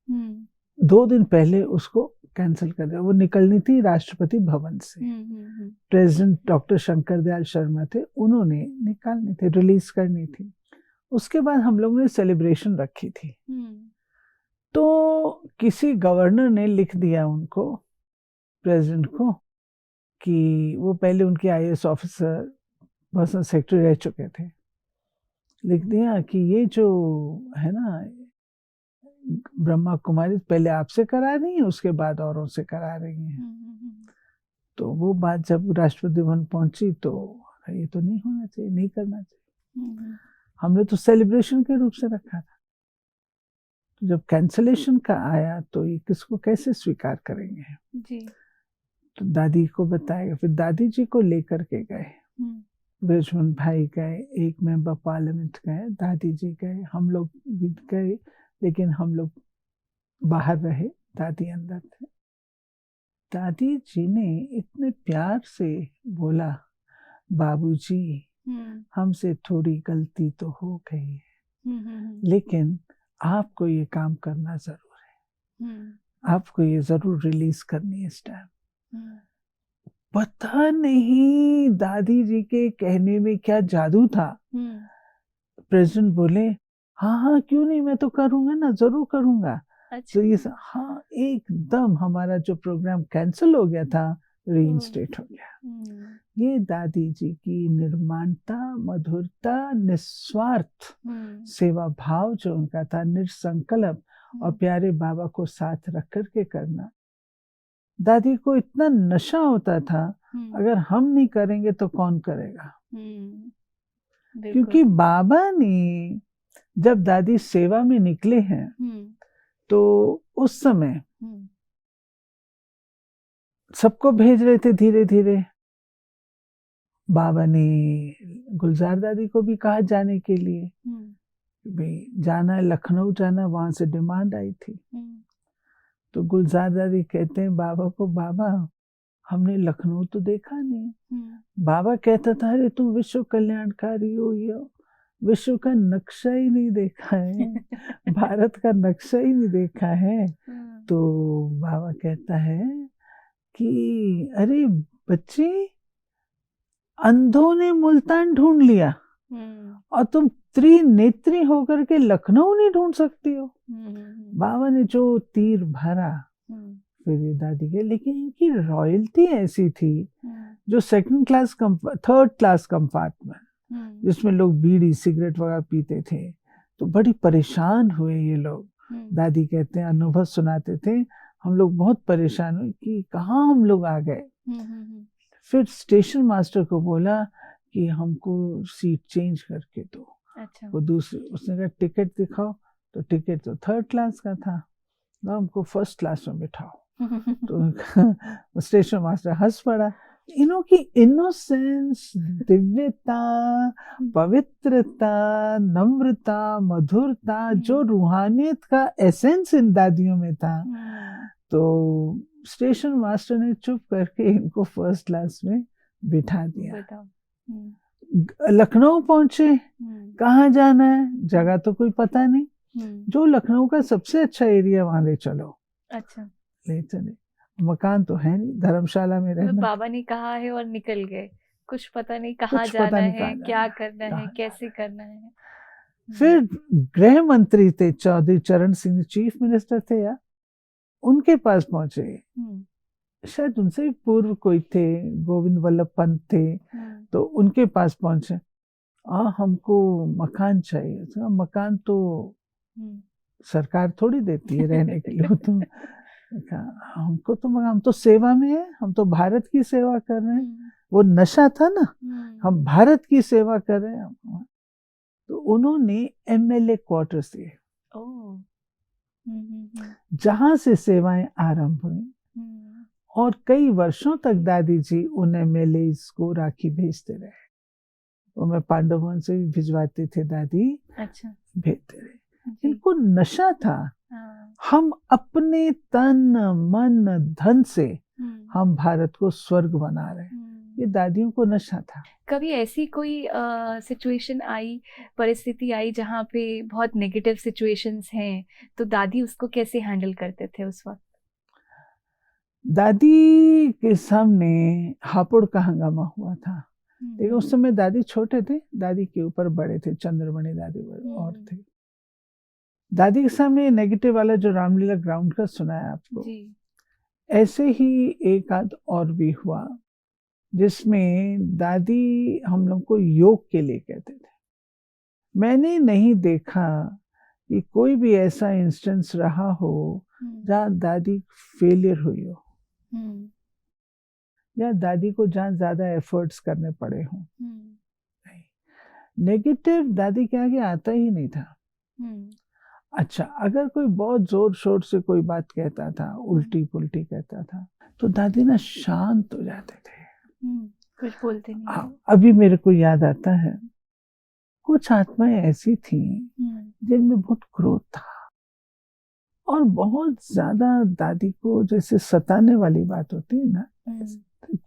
2 दिन पहले उसको कैंसिल कर दिया। वो निकलनी थी राष्ट्रपति भवन से, प्रेसिडेंट डॉक्टर शंकर दयाल शर्मा थे, उन्होंने निकालनी थी, रिलीज करनी थी। उसके बाद हम लोगों ने सेलिब्रेशन रखी थी, तो किसी गवर्नर ने लिख दिया उनको, प्रेसिडेंट को, कि वो पहले उनके आईएएस ऑफिसर पर्सनल सेक्रेटरी रह चुके थे, लिख दिया कि ये जो है ना ब्रह्मा कुमारी पहले आपसे करा रही है, उसके बाद औरों से करा रही हैं। तो वो बात जब राष्ट्रपति भवन पहुंची तो ये तो नहीं होना चाहिए, नहीं करना चाहिए। हमने तो सेलिब्रेशन के रूप से रखा था, तो जब कैंसलेशन का आया तो ये किसको कैसे स्वीकार करेंगे जी। तो दादी को बताएगा। फिर दादी जी को लेकर के गए, ब्रजमोहन भाई गए, एक मेंबर पार्लियामेंट गए, दादी जी गए, हम लोग भी गए, लेकिन हम लोग बाहर रहे, दादी अंदर थे। दादी जी ने इतने प्यार से बोला बाबूजी हमसे थोड़ी गलती तो हो गई है, लेकिन आपको ये काम करना जरूर है, आपको ये जरूर रिलीज करनी है स्टैम्प। पता नहीं दादी जी के कहने में क्या जादू था। प्रेसिडेंट बोले हाँ हाँ क्यों नहीं, मैं तो करूंगा ना, जरूर करूंगा। अच्छा। तो ये हाँ, एकदम हमारा जो प्रोग्राम कैंसिल हो गया था रीइंस्टेट हो गया। ये दादी जी की निर्माणता, मधुरता, निस्वार्थ सेवा भाव जो उनका था, निसंकल्प, और प्यारे बाबा को साथ रख करके करना। दादी को इतना नशा होता था, अगर हम नहीं करेंगे तो कौन करेगा। क्योंकि बाबा ने जब दादी सेवा में निकले हैं तो उस समय सबको भेज रहे थे धीरे धीरे, बाबा ने गुलजार दादी को भी कहा जाने के लिए, भाई जाना है, लखनऊ जाना, वहां से डिमांड आई थी। तो गुलजार दादी कहते हैं बाबा को, बाबा हमने लखनऊ तो देखा नहीं। बाबा कहता था, अरे तुम विश्व कल्याणकारी हो, ये विश्व का नक्शा ही नहीं देखा है, भारत का नक्शा ही नहीं देखा है। तो बाबा कहता है कि अरे बच्चे, अंधों ने मुल्तान ढूंढ लिया और तुम त्रिनेत्री होकर के लखनऊ नहीं ढूंढ सकती हो। बाबा ने जो तीर भरा फिर ये दादी के, लेकिन इनकी रॉयल्टी ऐसी थी, जो second class third class compartment जिसमें लोग बीड़ी सिगरेट वगैरह पीते थे, तो बड़ी परेशान हुए ये लोग। दादी कहते हैं, अनुभव सुनाते थे, हम लोग बहुत परेशान हुए कि कहाँ हम लोग आ गए। फिर स्टेशन मास्टर को बोला कि हमको सीट चेंज करके दो। अच्छा। वो दूसरे, उसने कहा टिकट दिखाओ, तो टिकट तो थर्ड क्लास का था, तो हमको फर्स्ट क्लास में बिठाओ। तो स्टेशन मास्टर हंस पड़ा। इनों की इनोसेंस, दिव्यता, पवित्रता, नम्रता, मधुरता, जो रूहानियत का एसेंस इन दादियों में था, तो स्टेशन मास्टर ने चुप करके इनको फर्स्ट क्लास में बिठा दिया। लखनऊ पहुंचे, कहाँ जाना है, जगह तो कोई पता नहीं, जो लखनऊ का सबसे अच्छा एरिया वहां ले चलो। अच्छा। ले चले, मकान तो है नहीं, धर्मशाला में रहना। बाबा ने कहा है और निकल गए, कुछ पता नहीं कहाँ जाना है, क्या करना है, कैसे करना है। फिर गृह मंत्री थे चौधरी चरण सिंह, चीफ मिनिस्टर थे या, उनके पास पहुंचे। शायद उनसे पूर्व कोई थे, गोविंद वल्लभ पंत थे, तो उनके पास पहुंचे। हमको मकान चाहिए। तो मकान तो सरकार थोड़ी देती है रहने के लिए, तो हमको तो हम तो सेवा में है, हम तो भारत की सेवा कर रहे हैं। वो नशा था ना, हम भारत की सेवा कर रहे हैं। तो उन्होंने एमएलए क्वार्टर्स दिए, जहां से सेवाएं आरंभ हुई, और कई वर्षों तक दादी जी उन एमएलए को राखी भेजते रहे। वो मैं पांडव भवन से भी भिजवाते थे दादी। अच्छा। भेजते रहे। इनको नशा था, हम अपने तन मन धन से हम भारत को स्वर्ग बना रहे हैं, ये दादियों को नशा था। कभी ऐसी कोई सिचुएशन आई, परिस्थिति आई जहाँ पे बहुत नेगेटिव सिचुएशंस हैं, तो दादी उसको कैसे हैंडल करते थे उस वक्त? दादी के सामने हापुड़ का हंगामा हुआ था, लेकिन उस समय दादी छोटे थे, दादी के ऊपर बड़े थे, चंद्रमणि दादी और थे। दादी के सामने नेगेटिव वाला जो रामलीला ग्राउंड का सुनाया आपको जी। ऐसे ही एक आध और भी हुआ, जिसमें दादी हम लोग को योग के लिए कहते थे। मैंने नहीं देखा कि कोई भी ऐसा इंस्टेंस रहा हो जहाँ दादी फेलियर हुई हो, या दादी को जहाँ ज्यादा एफर्ट्स करने पड़े हों। नेगेटिव दादी के आगे आता ही नहीं था। अच्छा, अगर कोई बहुत जोर शोर से कोई बात कहता था, उल्टी पुल्टी कहता था, तो दादी ना शांत हो जाते थे, कुछ बोलते नहीं। अभी मेरे को याद आता है, कुछ आत्माएं ऐसी थी जिनमें बहुत क्रोध था, और बहुत ज्यादा दादी को जैसे सताने वाली बात होती है ना,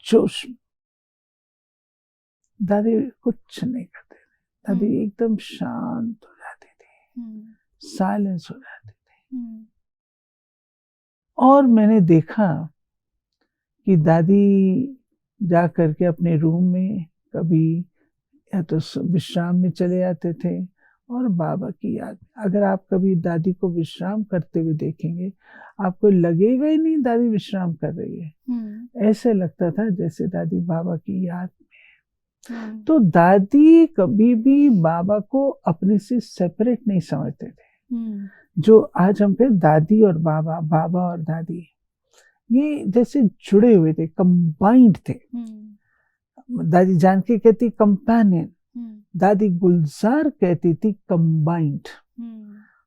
जोश। दादी कुछ नहीं करते थे, दादी एकदम शांत हो जाती थी, साइलेंस हो जाती थी। और मैंने देखा कि दादी जा करके अपने रूम में कभी या तो विश्राम में चले जाते थे, और बाबा की याद। अगर आप कभी दादी को विश्राम करते हुए देखेंगे, आपको लगेगा ही नहीं दादी विश्राम कर रही है। ऐसे लगता था जैसे दादी बाबा की याद में। तो दादी कभी भी बाबा को अपने से सेपरेट नहीं समझते थे। जो आज हम कहते दादी और बाबा, बाबा और दादी, ये जैसे जुड़े हुए थे, कंबाइंड थे। दादी जानकी कहती कंपेनियन, दादी गुलजार कहती थी कंबाइंड।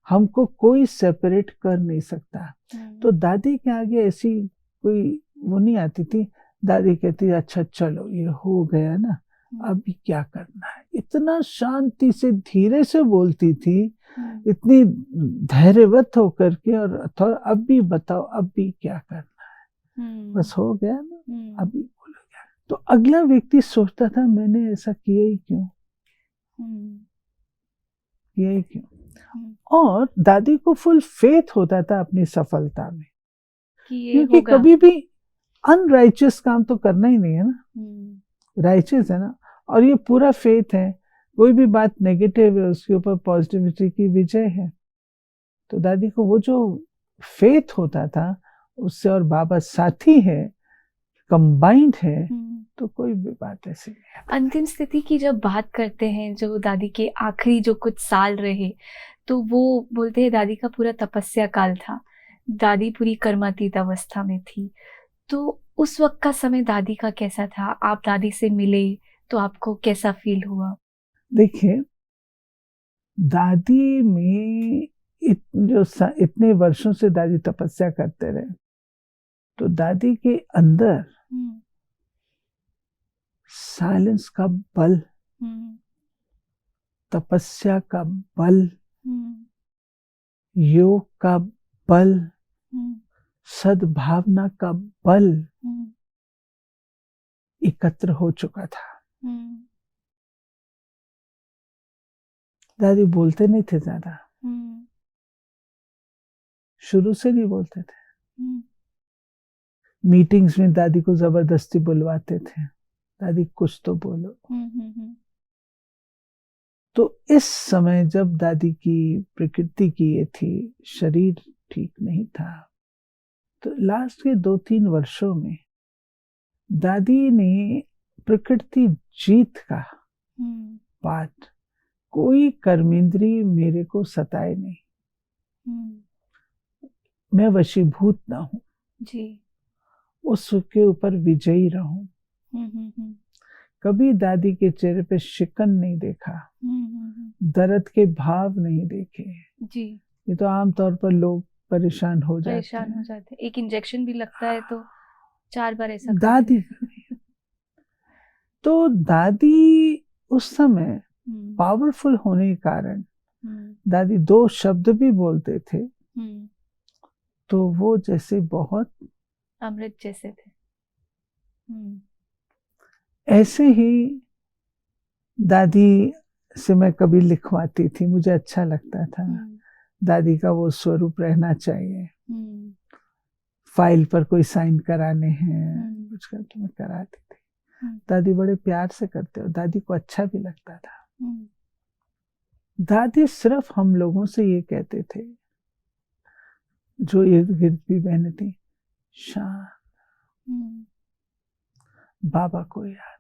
हमको कोई सेपरेट कर नहीं सकता। तो दादी के आगे ऐसी कोई वो नहीं आती थी। दादी कहती अच्छा चलो ये हो गया ना, अभी क्या करना है। इतना शांति से धीरे से बोलती थी, इतनी धैर्यवत होकर के, और थोड़ा अभी बताओ अभी क्या करना है, बस हो गया ना, अभी बोलो क्या। तो अगला व्यक्ति सोचता था मैंने ऐसा किया ही क्यों, किया ही क्यों। और दादी को फुल फेथ होता था अपनी सफलता में, क्योंकि कभी भी अनराइचियस काम तो करना ही नहीं है ना, राइचियस है ना। और ये पूरा फेथ है, कोई भी बात नेगेटिव है उसके ऊपर पॉजिटिविटी की विजय है। तो दादी को वो जो फेथ होता था उससे, और बाबा साथी है, कंबाइंड है, तो कोई भी बात ऐसी नहीं। अंतिम स्थिति की जब बात करते हैं, जो दादी के आखिरी जो कुछ साल रहे, तो वो बोलते हैं दादी का पूरा तपस्या काल था, दादी पूरी कर्मातीत अवस्था में थी। तो उस वक्त का समय दादी का कैसा था? आप दादी से मिले तो आपको कैसा फील हुआ? देखिए, दादी में इतने वर्षों से दादी तपस्या करते रहे, तो दादी के अंदर साइलेंस का बल, तपस्या का बल, योग का बल, सद्भावना का बल एकत्र हो चुका था। दादी बोलते नहीं थे ज्यादा, शुरू से नहीं बोलते थे। मीटिंग्स में दादी को जबरदस्ती बुलवाते थे, दादी कुछ तो बोलो। तो इस समय जब दादी की प्रकृति की ये थी, शरीर ठीक नहीं था, तो लास्ट के 2-3 वर्षों में दादी ने प्रकृति जीत का पाठ, कोई कर्मेंद्रिय मेरे को सताए नहीं, मैं वशीभूत ना हूं जी, उसके ऊपर विजयी रहूं। कभी दादी के चेहरे पे शिकन नहीं देखा, दर्द के भाव नहीं देखे जी। ये तो आमतौर पर लोग परेशान हो जाते हैं। एक इंजेक्शन भी लगता है तो 4 बार ऐसा दादी तो दादी उस समय पावरफुल होने के कारण दादी 2 शब्द भी बोलते थे तो वो जैसे बहुत अमृत जैसे थे। ऐसे ही दादी से मैं कभी लिखवाती थी, मुझे अच्छा लगता था, दादी का वो स्वरूप रहना चाहिए। फाइल पर कोई साइन कराने हैं कुछ करके मैं कराती थी। दादी बड़े प्यार से करते और दादी को अच्छा भी लगता था। दादी सिर्फ हम लोगों से ये कहते थे, जो इर्द गिर्द भी बहनें थी, शांत, बाबा को याद।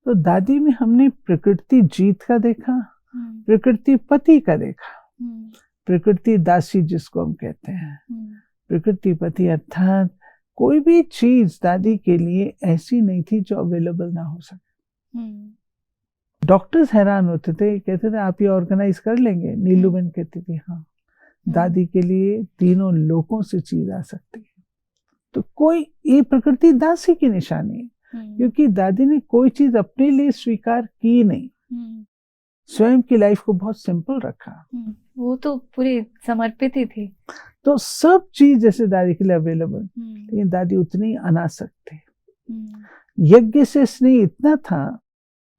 तो दादी में हमने प्रकृति जीत का देखा, प्रकृति पति का देखा, प्रकृति दासी जिसको हम कहते हैं, प्रकृति पति, अर्थात कोई भी चीज दादी के लिए ऐसी नहीं थी जो अवेलेबल ना हो सके। डॉक्टर्स हैरान होते थे, कहते थे आप ये ऑर्गेनाइज कर लेंगे? नीलूबेन कहती थी हाँ, दादी के लिए तीनों लोकों से चीज आ सकती है। तो कोई, ये प्रकृति दासी की निशानी है, क्योंकि दादी ने कोई चीज अपने लिए स्वीकार की नहीं, स्वयं की लाइफ को बहुत सिंपल रखा। वो तो पूरे समर्पित ही थे। तो सब चीज जैसे दादी के लिए अवेलेबल, लेकिन दादी उतनी अनासक्त थे। यज्ञ से स्नेह इतना था,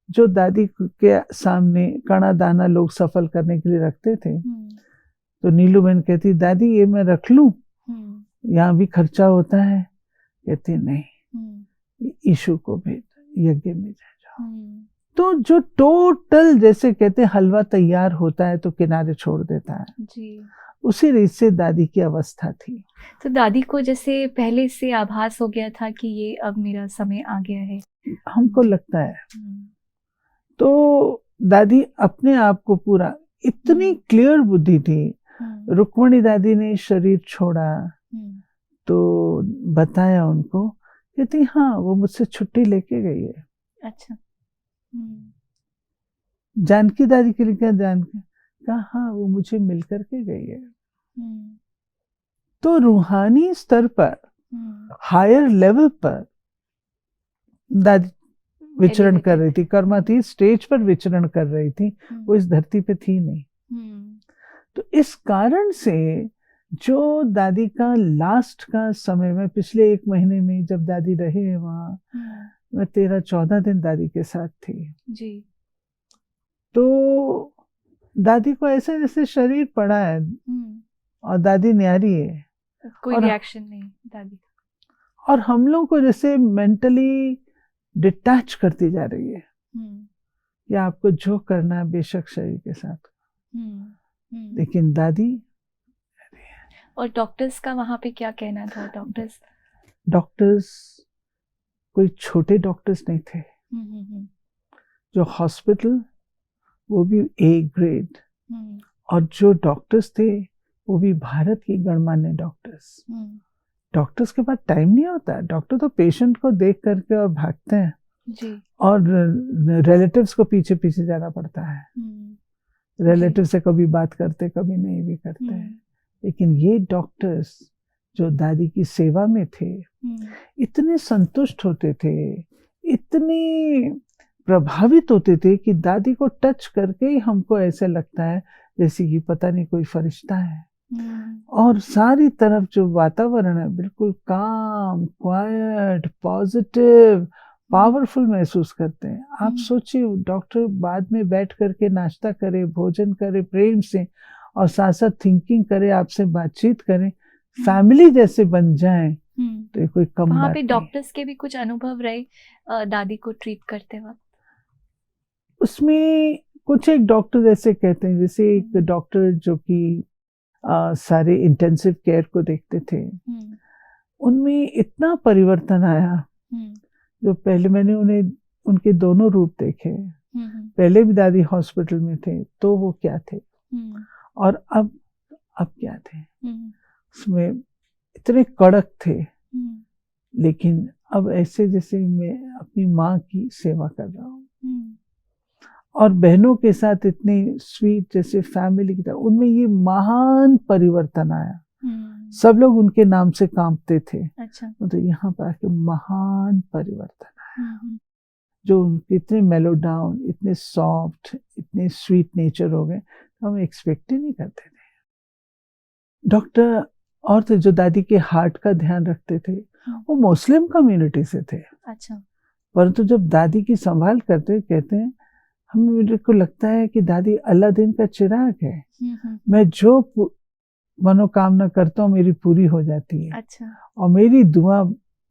जो दादी के सामने कणा दाना लोग सफल करने के लिए रखते थे, तो नीलूबेन कहती दादी ये मैं रख लूं, यहाँ भी खर्चा होता है। कहती नहीं, ईशु को भेज, यज्ञ में जाओ। तो जो टोटल, जैसे कहते हलवा तैयार होता है तो किनारे छोड़ देता है जी, उसी रीत से दादी की अवस्था थी। तो दादी को जैसे पहले से आभास हो गया था कि ये अब मेरा समय आ गया है, हमको लगता है। तो दादी अपने आप को पूरा, इतनी क्लियर बुद्धि थी। रुक्मणी दादी ने शरीर छोड़ा तो बताया उनको, कहती हाँ वो मुझसे छुट्टी लेके गई है। अच्छा। जानकी दादी के लिए क्या, जानकी कहा हाँ वो मुझे मिल करके गई है। तो रूहानी स्तर पर, हायर लेवल पर दादी विचरण कर elevated रही थी, कर्मा थी, स्टेज पर विचरण कर रही थी, हम्म, वो इस धरती पे थी नहीं। हम्म, तो इस कारण से जो दादी का लास्ट का समय में पिछले 1 महीने में जब दादी रहे वहाँ, हम्म, मैं 13-14 दिन दादी के साथ थी। जी तो दादी को ऐसे जैसे शरीर पड़ा है और दादी न्यारी है, कोई और रिएक्शन नहीं दादी और हम लोग को जैसे मेंटली डिटैच करती जा रही है हम्म, कि आपको जो करना है बेशक शरीर के साथ, हम्म, हम्म। लेकिन दादी, और डॉक्टर्स का वहां पे क्या कहना था? डॉक्टर्स डॉक्टर्स कोई छोटे डॉक्टर्स नहीं थे। जो हॉस्पिटल वो भी ए ग्रेड, और जो डॉक्टर्स थे वो भी भारत की गणमान्य डॉक्टर्स। डॉक्टर्स के पास टाइम नहीं होता है, डॉक्टर तो पेशेंट को देख करके और भागते हैं, जी और रिलेटिव्स को पीछे पीछे जाना पड़ता है। रिलेटिव से कभी बात करते कभी नहीं भी करते हैं, लेकिन ये डॉक्टर्स जो दादी की सेवा में थे इतने संतुष्ट होते थे, इतने प्रभावित होते थे कि दादी को टच करके ही हमको ऐसे लगता है जैसे कि पता नहीं कोई फरिश्ता है। और सारी तरफ जो वातावरण है बिल्कुल काम, क्वाइट, पॉजिटिव, पावरफुल महसूस करते हैं। आप सोचिए डॉक्टर बाद में बैठ करके नाश्ता करे, भोजन करे प्रेम से, और साथ साथ थिंकिंग करे, आपसे बातचीत करें, फैमिली जैसे बन जाए, तो ये कोई कम वहाँ बात पे नहीं। डॉक्टर्स के भी कुछ अनुभव रहे दादी को ट्रीट करते वक्त? उसमें कुछ एक डॉक्टर जैसे कहते हैं, जैसे एक डॉक्टर जो कि सारे इंटेंसिव केयर को देखते थे, उनमें इतना परिवर्तन आया। जो पहले मैंने उन्हें उनके दोनों रूप देखे, पहले भी दादी हॉस्पिटल में थे तो वो क्या थे, और अब क्या थे। उसमें इतने कड़क थे, लेकिन अब ऐसे जैसे मैं अपनी माँ की सेवा कर रहा हूँ, और बहनों के साथ इतनी स्वीट जैसे फैमिली की तरह, उनमें ये महान परिवर्तन आया। सब लोग उनके नाम से कांपते थे, अच्छा तो यहाँ पर आके महान परिवर्तन आया। जो उनके इतने मेलो डाउन, इतने सॉफ्ट, इतने स्वीट नेचर हो गए, हम एक्सपेक्ट ही नहीं करते थे। डॉक्टर और थे जो दादी के हार्ट का ध्यान रखते थे, वो मुस्लिम कम्युनिटी से थे। अच्छा परंतु जब दादी की संभाल करते, कहते हैं मेरे को लगता है कि दादी अल्लादीन का चिराग है, मैं जो मनोकामना करता हूँ मेरी पूरी हो जाती है। अच्छा और मेरी दुआ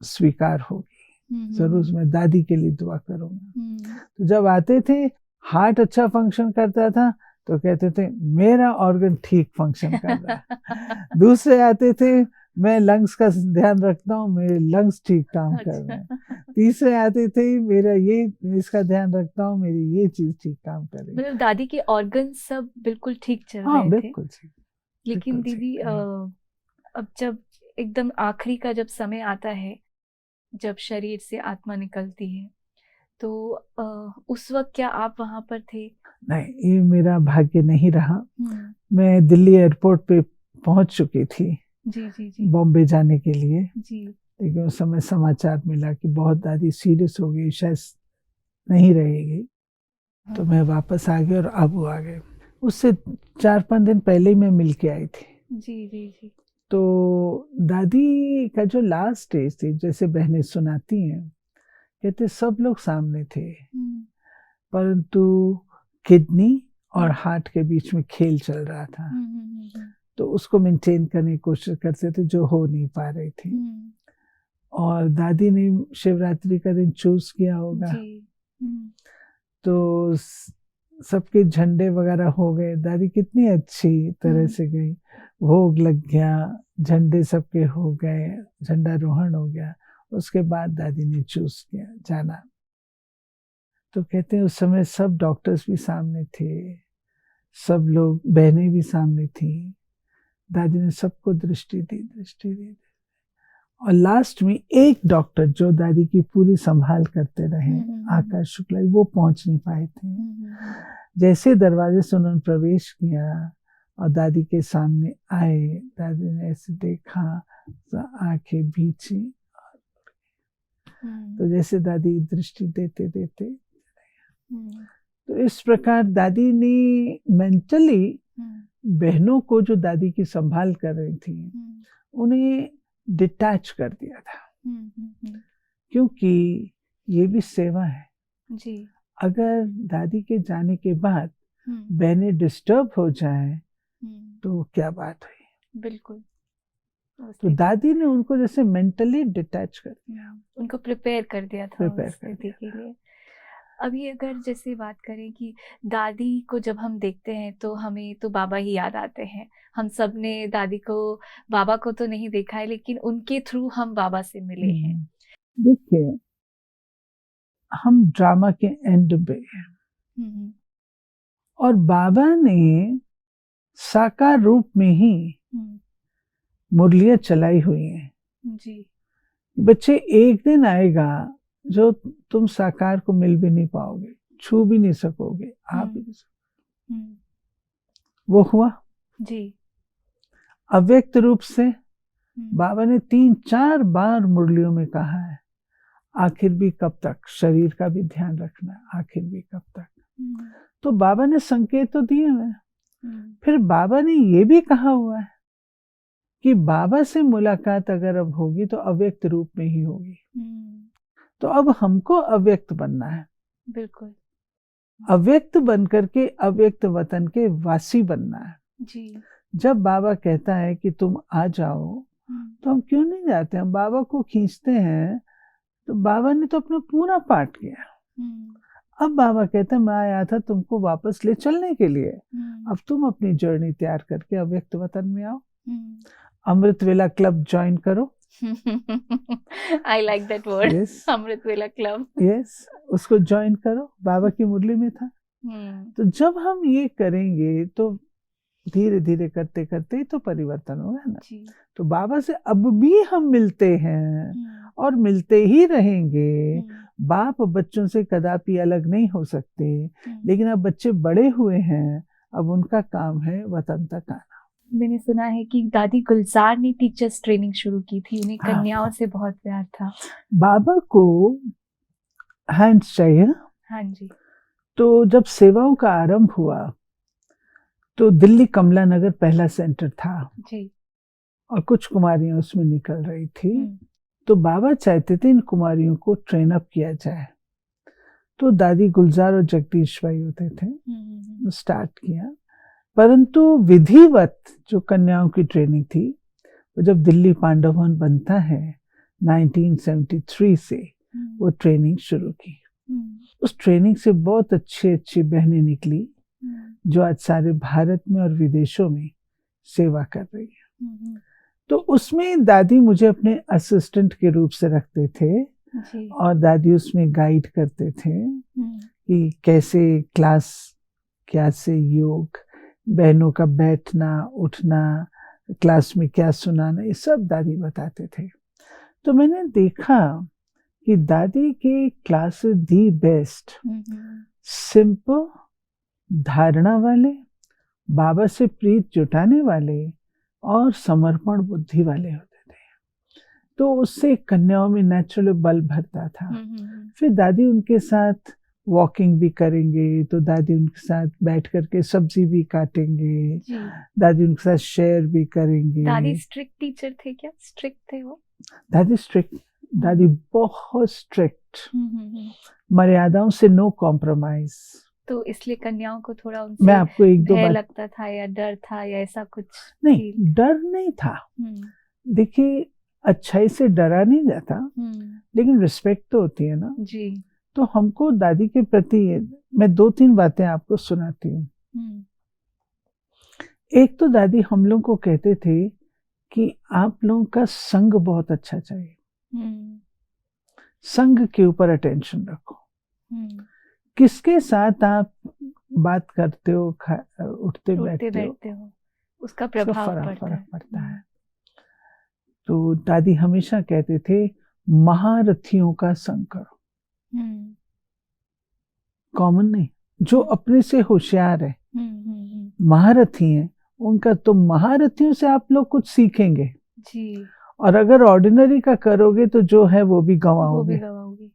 स्वीकार होगी, जरूर मैं दादी के लिए दुआ करूंगा। तो जब आते थे हार्ट अच्छा फंक्शन करता था तो कहते थे मेरा ऑर्गन ठीक फंक्शन कर रहा है। दूसरे आते थे मैं लंग्स का ध्यान रखता हूँ, मेरे लंग्स ठीक काम कर रहे हैं। तीसरे आते थे मेरा ये इसका ध्यान रखता हूँ, मेरी ये चीज ठीक काम कर रही है। मतलब दादी के ऑर्गन सब बिल्कुल ठीक चल हाँ रहे थे। बिल्कुल ठीक। लेकिन दीदी अब जब एकदम आखिरी का जब समय आता है, जब शरीर से आत्मा निकलती है, तो उस वक्त क्या आप वहां पर थे? नहीं, ये मेरा भाग्य नहीं रहा। मैं दिल्ली एयरपोर्ट पे पहुंच चुकी थी जी जी जी बॉम्बे जाने के लिए जी। लेकिन उस समय समाचार मिला कि बहुत दादी सीरियस हो गई, शायद नहीं रहेगी। तो मैं वापस आ गई और अब वो आ गए। उससे 4-5 दिन पहले ही मैं मिल के आई थी। जी जी जी। तो दादी का जो लास्ट स्टेज थी, जैसे बहनें सुनाती हैं, कहते सब लोग सामने थे, परंतु किडनी और हार्ट के बीच में खेल चल रहा था, तो उसको मेंटेन करने की कोशिश करते थे, जो हो नहीं पा रही थी। और दादी ने शिवरात्रि का दिन चूज किया होगा, तो सबके झंडे वगैरह हो गए। दादी कितनी अच्छी तरह से गई, भोग लग गया, झंडे सबके हो गए, झंडारोहण हो गया। उसके बाद दादी ने चूज किया जाना। तो कहते हैं उस समय सब डॉक्टर्स भी सामने थे, सब लोग, बहनें भी सामने थी। दादी ने सबको दृष्टि दी। और लास्ट में एक डॉक्टर जो दादी की पूरी संभाल करते रहे, आकाश शुक्ला, वो पहुंच नहीं पाए थे। जैसे दरवाजे से उन्होंने प्रवेश किया और दादी के सामने आए, दादी ने ऐसे देखा, आंखें भींची, तो जैसे दादी दृष्टि देते देते, हम्म, तो इस प्रकार दादी ने मेंटली बहनों को जो दादी की संभाल कर रही थी उन्हें डिटैच कर दिया था, क्योंकि ये भी सेवा है। जी। अगर दादी के जाने के बाद बहनें डिस्टर्ब हो जाएं तो क्या बात हुई। बिल्कुल। तो दादी ने उनको जैसे मेंटली डिटैच कर दिया, उनको प्रिपेयर कर दिया था प्रिपेयर उस कर स्थिति दिया के लिए। अभी अगर जैसे बात करें कि दादी को जब हम देखते हैं तो हमें तो बाबा ही याद आते हैं। हम सब ने दादी को, बाबा को तो नहीं देखा है, लेकिन उनके थ्रू हम बाबा से मिले हैं। देखिए, हम ड्रामा के एंड पे हैं और बाबा ने साकार रूप में ही मुरलियां चलाई हुई हैं। जी। बच्चे, एक दिन आएगा जो तुम साकार को मिल भी नहीं पाओगे, छू भी नहीं सकोगे, आप भी नहीं सकोगे। वो हुआ जी। अव्यक्त रूप से। बाबा ने 3-4 बार मुरलियों में कहा है, आखिर भी कब तक, शरीर का भी ध्यान रखना, आखिर भी कब तक। तो बाबा ने संकेत तो दिए हुए। फिर बाबा ने ये भी कहा हुआ है कि बाबा से मुलाकात अगर अब होगी तो अव्यक्त रूप में ही होगी। तो अब हमको अव्यक्त बनना है। बिल्कुल। अव्यक्त बनकर के अव्यक्त वतन के वासी बनना है। जी। जब बाबा कहता है कि तुम आ जाओ, तो हम क्यों नहीं जाते? हम बाबा को खींचते हैं। तो बाबा ने तो अपना पूरा पाठ किया। अब बाबा कहते हैं, मैं आया था तुमको वापस ले चलने के लिए, अब तुम अपनी जर्नी तैयार करके अव्यक्त वतन में आओ। अमृत वेला क्लब ज्वाइन करो। I like that word. Yes, Amrit Vela club. Yes, उसको ज्वाइन करो। बाबा की मुरली में था। तो जब हम ये करेंगे तो धीरे धीरे करते करते तो परिवर्तन होगा ना। तो बाबा से अब भी हम मिलते हैं और मिलते ही रहेंगे। बाप बच्चों से कदापि अलग नहीं हो सकते, लेकिन अब बच्चे बड़े हुए हैं, अब उनका काम है वतन तक आना। मैंने सुना है कि दादी गुलजार ने टीचर्स ट्रेनिंग शुरू की थी, उन्हें हाँ, कन्याओं से बहुत प्यार था। बाबा को हैंड्स चाहिए। हाँ जी। तो जब सेवाओं का आरंभ हुआ तो दिल्ली कमला नगर पहला सेंटर था जी। और कुछ कुमारियां उसमें निकल रही थी। तो बाबा चाहते थे इन कुमारियों को ट्रेन अप किया जाए। तो दादी गुलजार और जगदीश भाई होते थे, स्टार्ट किया। परंतु विधिवत जो कन्याओं की ट्रेनिंग थी, वो जब दिल्ली पांडव भवन बनता है 1973 से वो ट्रेनिंग शुरू की। उस ट्रेनिंग से बहुत अच्छी अच्छी बहनें निकली जो आज सारे भारत में और विदेशों में सेवा कर रही है। तो उसमें दादी मुझे अपने असिस्टेंट के रूप से रखते थे और दादी उसमें गाइड करते थे कि कैसे क्लास, कैसे योग, बहनों का बैठना उठना, क्लास में क्या सुनाना, ये सब दादी बताते थे। तो मैंने देखा कि दादी की क्लासेस दी बेस्ट, सिंपल, धारणा वाले, बाबा से प्रीत जुटाने वाले और समर्पण बुद्धि वाले होते थे। तो उससे कन्याओं में नेचुरल बल भरता था। फिर दादी उनके साथ वॉकिंग भी करेंगे तो दादी उनके साथ बैठ करके सब्जी भी काटेंगे, दादी उनके साथ शेयर भी करेंगे। दादी स्ट्रिक्ट टीचर थे क्या? स्ट्रिक्ट थे वो? दादी स्ट्रिक्ट, दादी बहुत स्ट्रिक्ट, मर्यादाओं से नो कॉम्प्रोमाइज। तो इसलिए कन्याओं को थोड़ा उनसे मैं आपको एक दो भय बात लगता था या डर था या ऐसा कुछ? नहीं, डर नहीं था। देखिए, अच्छाई से डरा नहीं जाता, लेकिन रिस्पेक्ट तो होती है ना जी। तो हमको दादी के प्रति, मैं 2-3 बातें आपको सुनाती हूँ। एक तो दादी हम लोग को कहते थे कि आप लोगों का संग बहुत अच्छा चाहिए, संग के ऊपर अटेंशन रखो। किसके साथ आप बात करते हो, उठते बैठते हो, उसका प्रभाव पड़ता है। तो दादी हमेशा कहते थे, महारथियों का संग करो, कॉमन नहीं, जो अपने से होशियार है, महारथी हैं, उनका। तो महारथियों से आप लोग कुछ सीखेंगे जी। और अगर ऑर्डिनरी का करोगे तो जो है वो भी वो भी गंवाओगे। गवाओगे।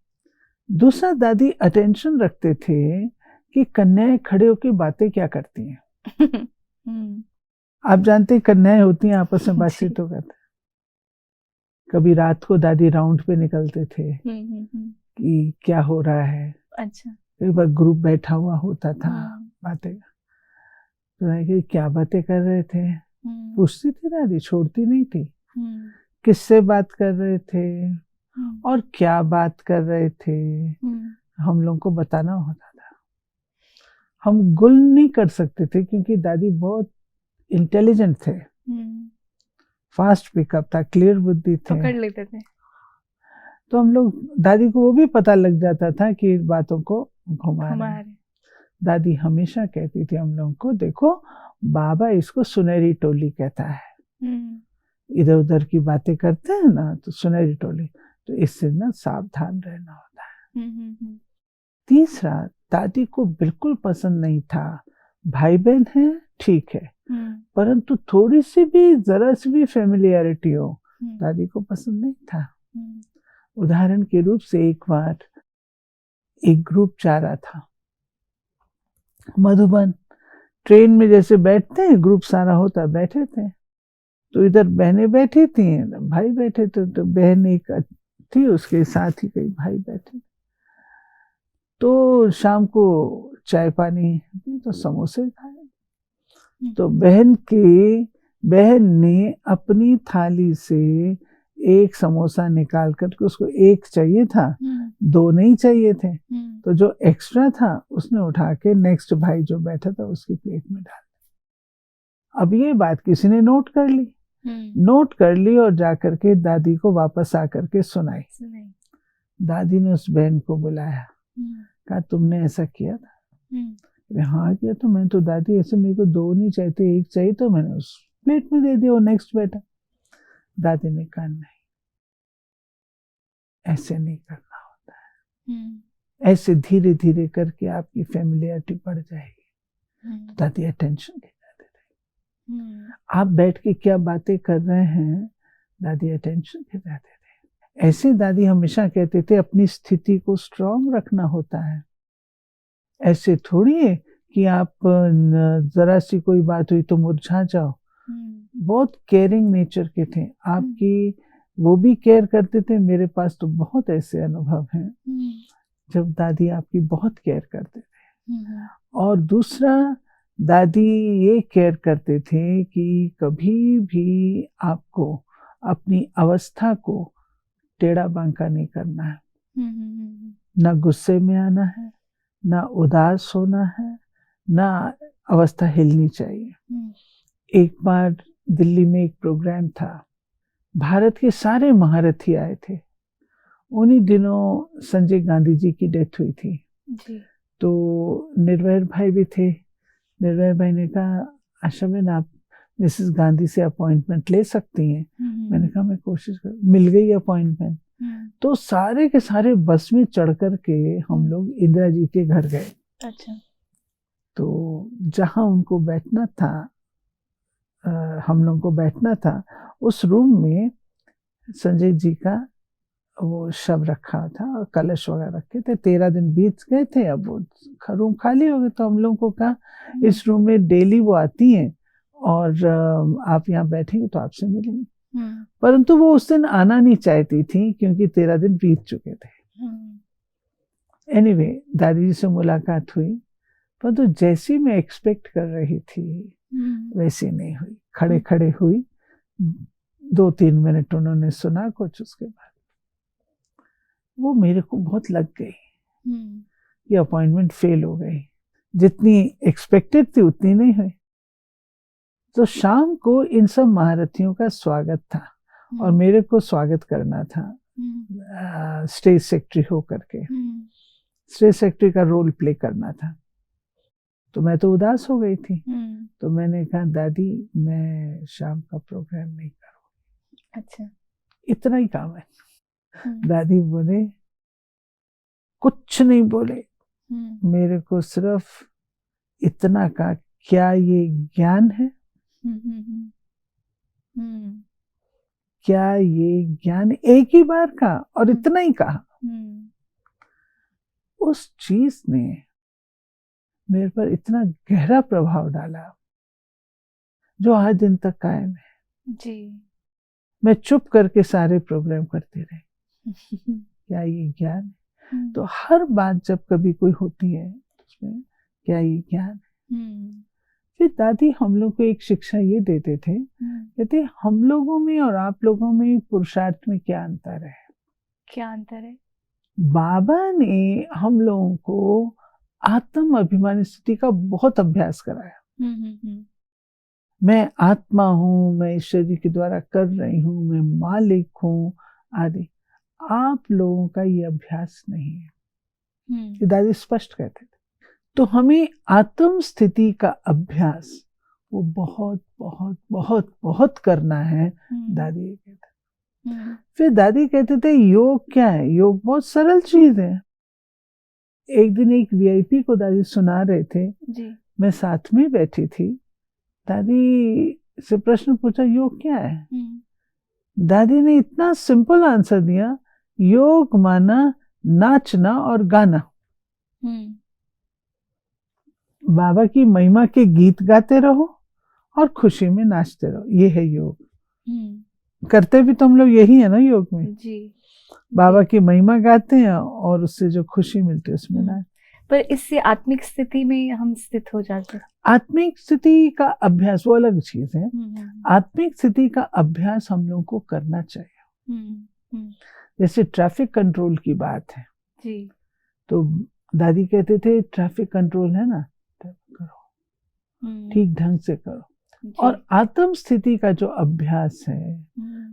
दूसरा, दादी अटेंशन रखते थे कि कन्याएं खड़े होकर बातें क्या करती हैं। हम्म, आप जानते हैं कन्याएं होती हैं आपस में जी। बातचीत तो करते। कभी रात को दादी राउंड पे निकलते थे कि क्या हो रहा है। अच्छा। कई बार ग्रुप बैठा हुआ होता था, हम्म, बातें तो मैं कि क्या बातें कर रहे थे, हम्म, पूछती थी दादी, छोड़ती नहीं थी। हम्म, किससे बात कर रहे थे हम्म, और क्या बात कर रहे थे, हम्म, हम लोग को बताना होता था। हम गुल नहीं कर सकते थे क्योंकि दादी बहुत इंटेलिजेंट थे, हम्म, फास्ट पिकअप था, क्लियर बुद्धि थे। पकड़ लेते थे। तो हम लोग, दादी को वो भी पता लग जाता था कि इस बातों को घुमा रहे हैं। हमारे। दादी हमेशा कहती थी हम लोगों को, देखो बाबा इसको सुनहरी टोली कहता है, हम्म, इधर उधर की बातें करते हैं ना तो सुनहरी टोली, तो इससे ना सावधान रहना होता है। हम्म, तीसरा, दादी को बिल्कुल पसंद नहीं था, भाई बहन है ठीक है, परंतु थोड़ी सी भी जरा सी भी फेमिलियरिटी हो, दादी को पसंद नहीं था। उदाहरण के रूप से एक बार एक ग्रुप जा रहा था मधुबन, ट्रेन में जैसे बैठते हैं ग्रुप सारा होता, बैठे थे तो इधर बहनें बैठी थी, भाई बैठे थे, तो बहन एक थी, उसके साथ ही कई भाई बैठे। तो शाम को चाय पानी तो समोसे खाए, तो बहन ने अपनी थाली से एक समोसा निकाल करके, उसको एक चाहिए था, दो नहीं चाहिए थे, तो जो एक्स्ट्रा था उसने उठा के नेक्स्ट भाई जो बैठा था उसकी प्लेट में डाल। अब ये बात किसी ने नोट कर ली और जाकर के दादी को वापस आकर के सुनाई। दादी ने उस बहन को बुलाया, कहा तुमने ऐसा किया था? हाँ किया। तो मैं तो दादी ऐसे मेरे को दो नहीं चाहिए, एक चाहिए, तो मैंने उस प्लेट में दे दिया, वो नेक्स्ट बैठा। दादी ने कहा नहीं, ऐसे नहीं करना होता है, ऐसे धीरे धीरे करके आपकी फैमिलियरिटी बढ़ जाएगी। दादी अटेंशन खिलाते थे, आप बैठ के क्या बातें कर रहे हैं, दादी अटेंशन खिलाते थे। ऐसे दादी हमेशा कहते थे अपनी स्थिति को स्ट्रांग रखना होता है। ऐसे थोड़ी है कि आप जरा सी कोई बात हुई तो मुरझा जाओ। बहुत केयरिंग नेचर के थे, आपकी वो भी केयर करते थे। मेरे पास तो बहुत ऐसे अनुभव हैं जब दादी आपकी बहुत केयर करते थे। और दूसरा, दादी ये केयर करते थे कि कभी भी आपको अपनी अवस्था को टेढ़ा बांका नहीं करना है, ना गुस्से में आना है, ना उदास होना है, ना अवस्था हिलनी चाहिए। एक बार दिल्ली में एक प्रोग्राम था, भारत के सारे महारथी आए थे। उन्हीं दिनों संजय गांधी जी की डेथ हुई थी जी। तो निर्भय भाई भी थे। निर्भय भाई ने कहा आशा बहन आप मिसेस गांधी से अपॉइंटमेंट ले सकती हैं। मैंने कहा मैं कोशिश कर, मिल गई अपॉइंटमेंट। तो सारे के सारे बस में चढ़ कर के हम लोग इंदिरा जी के घर गए। अच्छा। तो जहां उनको बैठना था, हम लोग को बैठना था, उस रूम में संजय जी का वो शव रखा था और कलश वगैरह रखे थे। 13 दिन बीत गए थे, अब वो रूम खाली हो गए। तो हम लोगों को कहा इस रूम में डेली वो आती हैं और आप यहाँ बैठेंगे तो आपसे मिलेंगे। परंतु वो उस दिन आना नहीं चाहती थी क्योंकि 13 दिन बीत चुके थे। एनीवे, दादी जी से मुलाकात हुई, परंतु जैसी मैं एक्सपेक्ट कर रही थी वैसी नहीं हुई। खड़े खड़े हुई, 2-3 मिनट उन्होंने सुना कुछ, उसके बाद वो मेरे को बहुत लग गई कि अपॉइंटमेंट फेल हो गई। जितनी एक्सपेक्टेड थी उतनी नहीं हुई। तो शाम को इन सब महारथियों का स्वागत था और मेरे को स्वागत करना था स्टेज सेक्रेटरी होकर के। स्टेज सेक्रेटरी का रोल प्ले करना था। तो मैं तो उदास हो गई थी। तो मैंने कहा दादी मैं शाम का प्रोग्राम नहीं करूँगी। अच्छा, इतना ही काम है। दादी बोले, कुछ नहीं बोले, मेरे को सिर्फ इतना का, क्या ये ज्ञान है? क्या ये ज्ञान एक ही बार का और इतना ही कहा? उस चीज ने मेरे पर इतना गहरा प्रभाव डाला जो आज दिन तक कायम है जी। मैं चुप करके सारे प्रोग्राम करती रही। क्या ये ज्ञान है? तो हर बात जब कभी कोई होती है उसमें क्या ये ज्ञान है? फिर दादी हम लोग को एक शिक्षा ये देते थे, कहते हम लोगों में और आप लोगों में पुरुषार्थ में क्या अंतर है? क्या अंतर है? बाबा ने हम लोगों को आत्म अभिमानी स्थिति का बहुत अभ्यास कराया। मैं आत्मा हूँ, मैं इस शरीर के द्वारा कर रही हूँ, मैं मालिक हूँ आदि। आप लोगों का ये अभ्यास नहीं है, ये दादी स्पष्ट कहते थे। तो हमें आत्म स्थिति का अभ्यास वो बहुत बहुत बहुत बहुत करना है, दादी कहते थे। फिर दादी कहते थे योग क्या है? योग बहुत सरल चीज है। एक दिन एक वीआईपी को दादी सुना रहे थे जी। मैं साथ में बैठी थी। दादी से प्रश्न पूछा योग क्या है? दादी ने इतना सिंपल आंसर दिया, योग माना नाचना और गाना। बाबा की महिमा के गीत गाते रहो और खुशी में नाचते रहो, ये है योग। करते भी तो हम लोग यही है ना योग में जी। बाबा की महिमा गाते हैं और उससे जो खुशी मिलती है उसमें नाच। पर इससे आत्मिक स्थिति में हम स्थित हो जाते हैं। आत्मिक स्थिति का अभ्यास वो अलग चीज है। आत्मिक स्थिति का अभ्यास हम लोगों को करना चाहिए। जैसे ट्रैफिक कंट्रोल की बात है जी। तो दादी कहते थे ट्रैफिक कंट्रोल है ना, करो, ठीक ढंग से करो। और आत्म स्थिति का जो अभ्यास है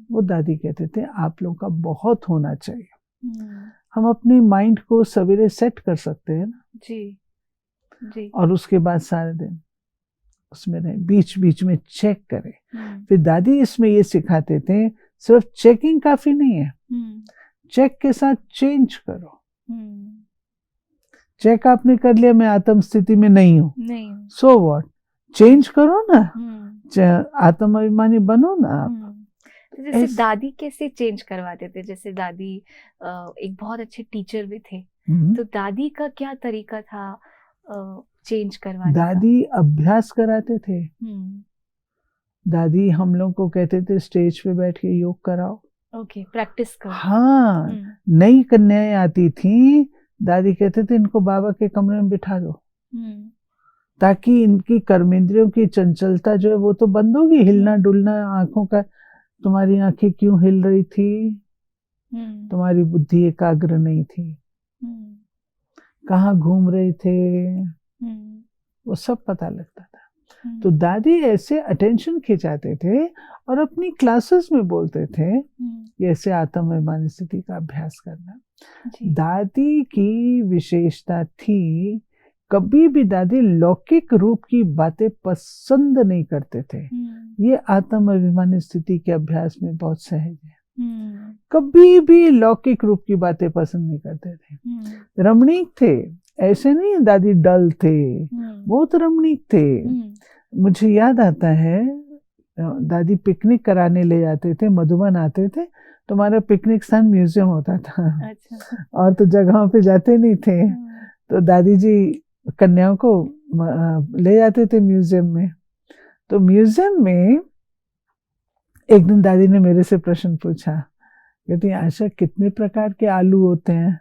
वो दादी कहते थे आप लोगों का बहुत होना चाहिए। हम अपने माइंड को सवेरे सेट कर सकते हैं ना जी। जी। और उसके बाद सारे दिन उसमें रहे, बीच बीच में चेक करें। फिर दादी इसमें ये सिखाते थे सिर्फ चेकिंग काफी नहीं है, चेक के साथ चेंज करो। चेक आपने कर लिया मैं आत्म स्थिति में नहीं हूँ, सो व्हाट, चेंज करो ना, आत्म अभिमानी बनो ना आप। जैसे दादी कैसे चेंज करवाते थे? जैसे दादी एक बहुत अच्छे टीचर भी थे, तो दादी का क्या तरीका था चेंज करवाने का? दादी अभ्यास कराते थे। दादी हम लोग को कहते थे स्टेज पे बैठ के योग कराओ। ओके, प्रैक्टिस करो। हाँ, नई कन्याएं आती थी, दादी कहते थे इनको बाबा के कमरे में बिठा दो ताकि इनकी कर्मेंद्रियों की चंचलता जो है वो तो बंद होगी, हिलना डुलना आंखों का। तुम्हारी आंखें क्यों हिल रही थी? तुम्हारी बुद्धि एकाग्र नहीं थी, कहाँ घूम रहे थे, वो सब पता लगता था। तो दादी ऐसे अटेंशन खिंचाते थे और अपनी क्लासेस में बोलते थे ऐसे आत्म अभिमानी स्थिति का अभ्यास करना। दादी की विशेषता थी कभी भी दादी लौकिक रूप की बातें पसंद नहीं करते थे। ये आत्म अभिमानी स्थिति के अभ्यास में बहुत सहज है। कभी भी लौकिक रूप की बातें पसंद नहीं करते थे। रमणीक थे, ऐसे नहीं दादी डल थे, बहुत रमणीक थे। मुझे याद आता है दादी पिकनिक कराने ले जाते थे, मधुबन आते थे तो हमारा पिकनिक स्थान म्यूजियम होता था। अच्छा। और तो जगहों पे जाते नहीं थे तो दादी जी कन्याओं को ले जाते थे म्यूजियम में। तो म्यूजियम में एक दिन दादी ने मेरे से प्रश्न पूछा, कहती आशा कितने प्रकार के आलू होते हैं?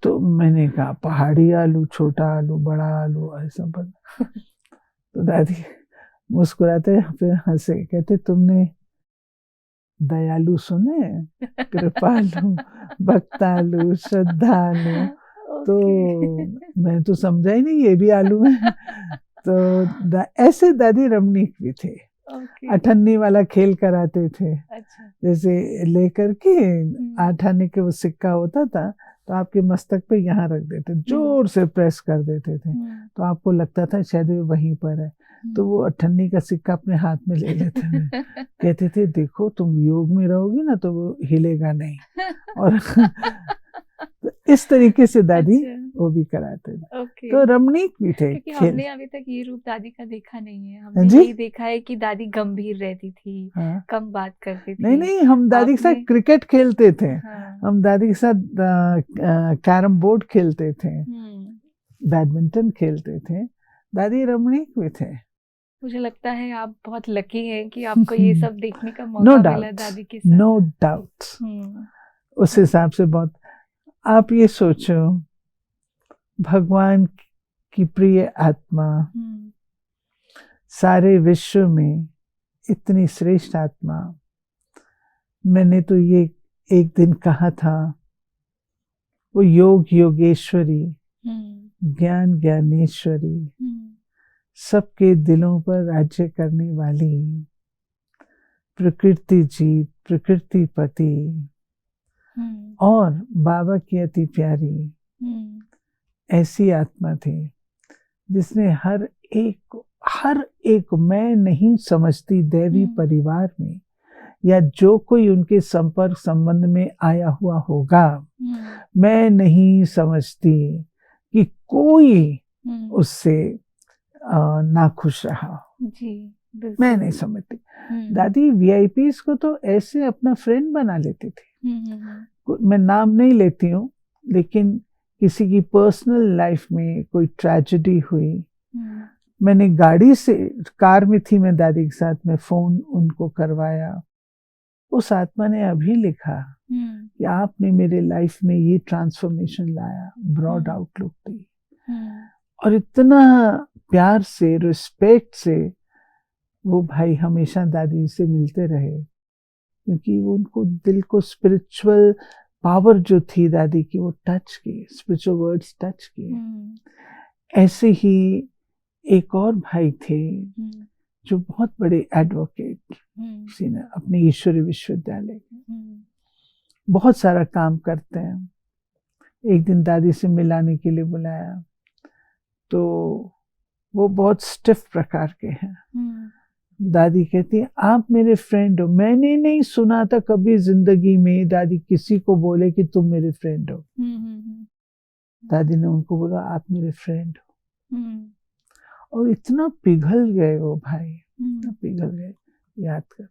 तो मैंने कहा पहाड़ी आलू, छोटा आलू, बड़ा आलू, ऐसा बड़ा। तो दादी मुस्कुराते फिर हंसे, कहते तुमने दयालु सुने, कृपालु, भक्तालु, श्रद्धालु, तो मैं तो समझा ही नहीं ये भी आलू है। तो ऐसे दादी रमणीक भी थे। अठन्नी वाला खेल कराते थे। अच्छा। जैसे लेकर के अठाने के वो सिक्का होता था तो आपके मस्तक पे यहाँ रख देते, जोर से प्रेस कर देते थे तो आपको लगता था शायद वो वहीं पर है, तो वो अठन्नी का सिक्का अपने हाथ में ले लेते थे। कहते थे देखो तुम योग में रहोगी ना तो वो हिलेगा नहीं। और तो इस तरीके से दादी अच्छा, वो भी कराते थे। ओके। तो रमणीक भी थे क्योंकि खेल। हमने अभी तक ये रूप दादी का देखा नहीं है। हमने जी यही देखा है कि दादी गंभीर रहती थी, हाँ, कम बात करती नहीं थी। नहीं, हम दादी के साथ आपने क्रिकेट खेलते थे, हाँ, हम दादी के साथ कैरम बोर्ड खेलते थे, हुँ। बैडमिंटन खेलते थे। दादी रमणीक भी थे। मुझे लगता है आप बहुत लकी हैं कि आपको ये सब देखने का नो मौका मिला डाउट्स, दादी के साथ। No doubts. हुँ, उस हिसाब से बहुत। आप ये सोचो, भगवान की प्रिय आत्मा, हुँ, सारे विश्व में इतनी श्रेष्ठ आत्मा। मैंने तो ये एक दिन कहा था, वो योग योगेश्वरी, हुँ, ज्ञान ज्ञानेश्वरी, हुँ, सबके दिलों पर राज्य करने वाली, प्रकृति जीत, प्रकृति पति, हुँ, और बाबा की अति प्यारी हुँ, ऐसी आत्मा थी जिसने हर एक मैं नहीं समझती दैवी हुँ, परिवार में, या जो कोई उनके संपर्क संबंध में आया हुआ होगा, हुँ, मैं नहीं समझती कि कोई हुँ, उससे नाखुश रहा। जी, मैं बिल्कुल। नहीं समझती। हुँ, दादी वीआईपीज को तो ऐसे अपना फ्रेंड बना लेती थी। हुँ, हुँ, हुँ, मैं नाम नहीं लेती हूँ, लेकिन किसी की पर्सनल लाइफ में कोई ट्रेजेडी हुई, हुँ, मैंने गाड़ी से, कार में थी मैं दादी के साथ, मैं फोन उनको करवाया। उस आत्मा ने अभी लिखा हुँ, कि आपने मेरे लाइफ में ये ट्रांसफॉर्मेशन लाया, ब्रॉड हुँ, आउटलुक दी, हुँ, और इतना प्यार से, रिस्पेक्ट से वो भाई हमेशा दादी से मिलते रहे, क्योंकि वो उनको दिल को स्पिरिचुअल पावर जो थी दादी की, वो टच की, स्पिरिचुअल वर्ड्स टच किए। हुँ, ऐसे ही एक और भाई थे हुँ, जो बहुत बड़े एडवोकेट, हुँ, अपने ईश्वरी विश्वविद्यालय के, हुँ, बहुत सारा काम करते हैं। एक दिन दादी से मिलाने के लिए बुलाया, तो वो बहुत स्टिफ प्रकार के हैं। हुँ, दादी कहती है आप मेरे फ्रेंड हो। मैंने नहीं सुना था कभी जिंदगी में दादी किसी को बोले कि तुम मेरे फ्रेंड हो। हुँ, हुँ, हुँ, दादी ने उनको बोला आप मेरे फ्रेंड हो, हुँ, और इतना पिघल गए वो भाई, इतना हुँ, पिघल गए याद कर।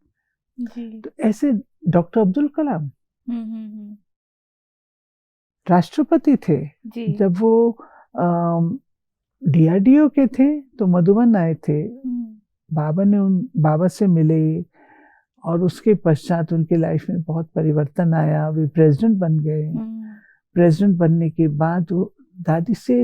जी, तो ऐसे डॉक्टर अब्दुल कलाम हुँ, हुँ, हुँ, राष्ट्रपति थे। जी, जब वो डीआरडीओ के थे तो मधुबन आए थे, हुँ, बाबा से मिले, और उसके पश्चात उनके लाइफ में बहुत परिवर्तन आया, वे प्रेसिडेंट बन गए। हुँ, प्रेसिडेंट बनने के बाद वो दादी से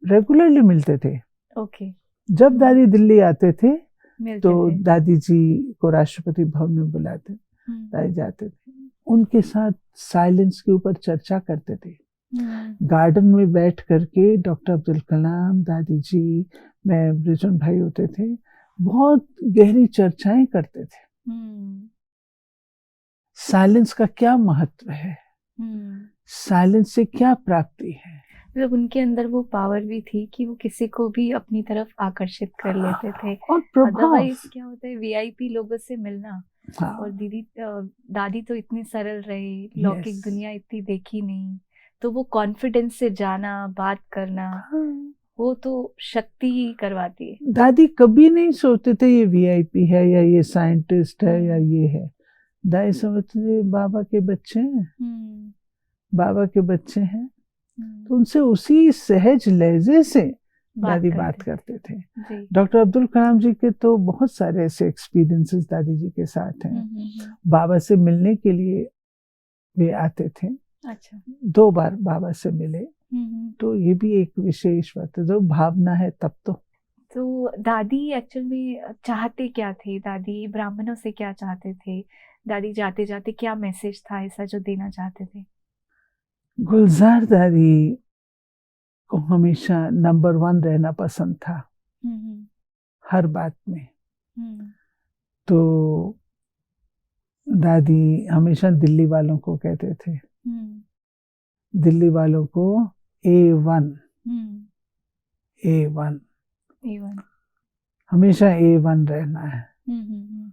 रेगुलरली मिलते थे। ओके, जब हुँ, दादी दिल्ली आते थे तो मिलते थे। दादी जी को राष्ट्रपति भवन में बुलाते, हुँ, दादी जाते थे, उनके साथ साइलेंस के ऊपर चर्चा करते थे। हुँ, गार्डन में बैठ करके डॉक्टर अब्दुल कलाम, दादी जी, मैं, ब्रिजन भाई होते थे, बहुत गहरी चर्चाएं करते थे। हुँ, साइलेंस का क्या महत्व है, हुँ। साइलेंस से क्या प्राप्ति है। मतलब उनके अंदर वो पावर भी थी कि वो किसी को भी अपनी तरफ आकर्षित कर लेते थे। और प्रभाव। अदरवाइज़ क्या होता है वीआईपी लोगों से मिलना और हाँ, दादी तो इतनी सरल रही, यस, लौकिक दुनिया इतनी देखी नहीं। तो वो कॉन्फिडेंस से जाना, बात करना, हाँ। वो तो शक्ति ही करवाती है। दादी कभी नहीं सोचते थे ये वीआईपी है या ये साइंटिस्ट है या हुँ, ये है। दादी समझते थे बाबा के बच्चे हैं, हुँ, बाबा के बच्चे हैं। हुँ। तो उनसे उसी सहज लहजे से बात दादी बात करते थे। करते थे। जी। डॉक्टर अब्दुल कलाम जी के तो बहुत सारे ऐसे एक्सपीरियंसेस दादी जी के साथ हुँ, हैं। हुँ, हुँ। बाबा से मिलने के लिए वे आते थे, अच्छा। 2 बार बाबा से मिले। हुँ, हुँ। तो ये भी एक विशेष बात है, जो भावना है तब तो। तो दादी एक्चुअल में चाहते क्या थे? दादी ब्राह्मणों से क्या चाहते थे? दादी जाते-जाते क्या मैसेज था ऐसा जो देना चाहते थे? गुलज़ार दादी को हमेशा नंबर 1 रहना पसंद था, हुँ, हुँ। हर बात में। हुँ, तो दादी हमेशा दिल्ली वालों को कहते थे, हुँ, दिल्ली वालों को A1, हुँ। A1, इवन हमेशा A1 रहना है। हुँ, हुँ, हुँ।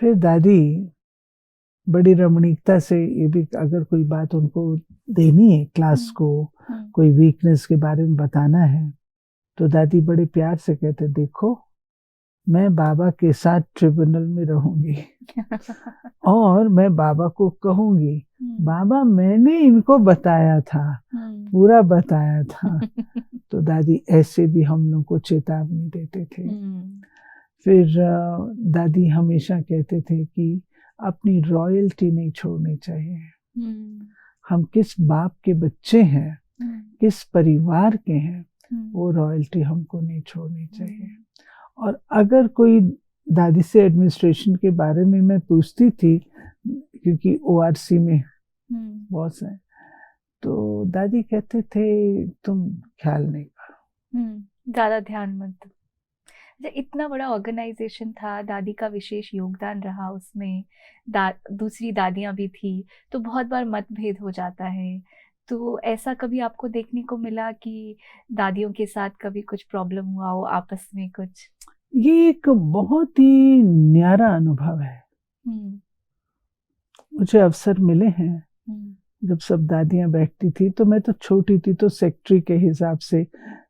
फिर दादी बड़ी रमणीकता से ये भी अगर कोई बात उनको देनी है क्लास को, कोई वीकनेस के बारे में बताना है, तो दादी बड़े प्यार से कहते, देखो मैं बाबा के साथ ट्रिब्यूनल में रहूंगी और मैं बाबा को कहूंगी, बाबा मैंने इनको बताया था, पूरा बताया था। तो दादी ऐसे भी हम लोग को चेतावनी देते थे। फिर दादी हमेशा कहते थे कि अपनी रॉयल्टी नहीं छोड़नी चाहिए। हम किस बाप के बच्चे हैं, किस परिवार के हैं, वो रॉयल्टी हमको नहीं छोड़नी चाहिए। और अगर कोई दादी से एडमिनिस्ट्रेशन के बारे में मैं पूछती थी, क्योंकि ORC में बहुत से, तो दादी कहते थे तुम ख्याल नहीं करो, ज्यादा ध्यान मत दो। इतना बड़ा ऑर्गेनाइजेशन था, दादी का विशेष योगदान रहा उसमें, दूसरी दादियां भी थी, तो बहुत बार मतभेद हो जाता है। तो ऐसा कभी आपको देखने को मिला कि दादियों के साथ कभी कुछ प्रॉब्लम हुआ हो आपस में कुछ? ये एक बहुत ही न्यारा अनुभव है। मुझे अवसर मिले हैं जब सब दादियां बैठती थी, तो मैं तो छोटी थी, तो सेक्रेटरी के हिसाब से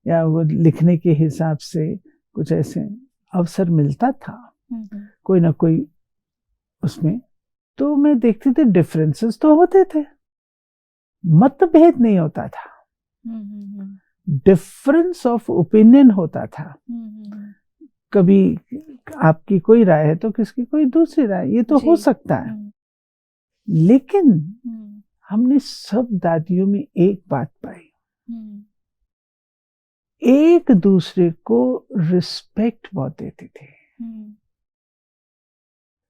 या वो लिखने के हिसाब से कुछ ऐसे अवसर मिलता था, कोई ना कोई उसमें। तो मैं देखती थी डिफरेंसेस तो होते थे, मतभेद नहीं होता था, डिफरेंस ऑफ ओपिनियन होता था। कभी आपकी कोई राय है तो किसकी कोई दूसरी राय, ये तो हो सकता है। लेकिन हमने सब दादियों में एक बात पाई, एक दूसरे को रिस्पेक्ट बहुत देते थे।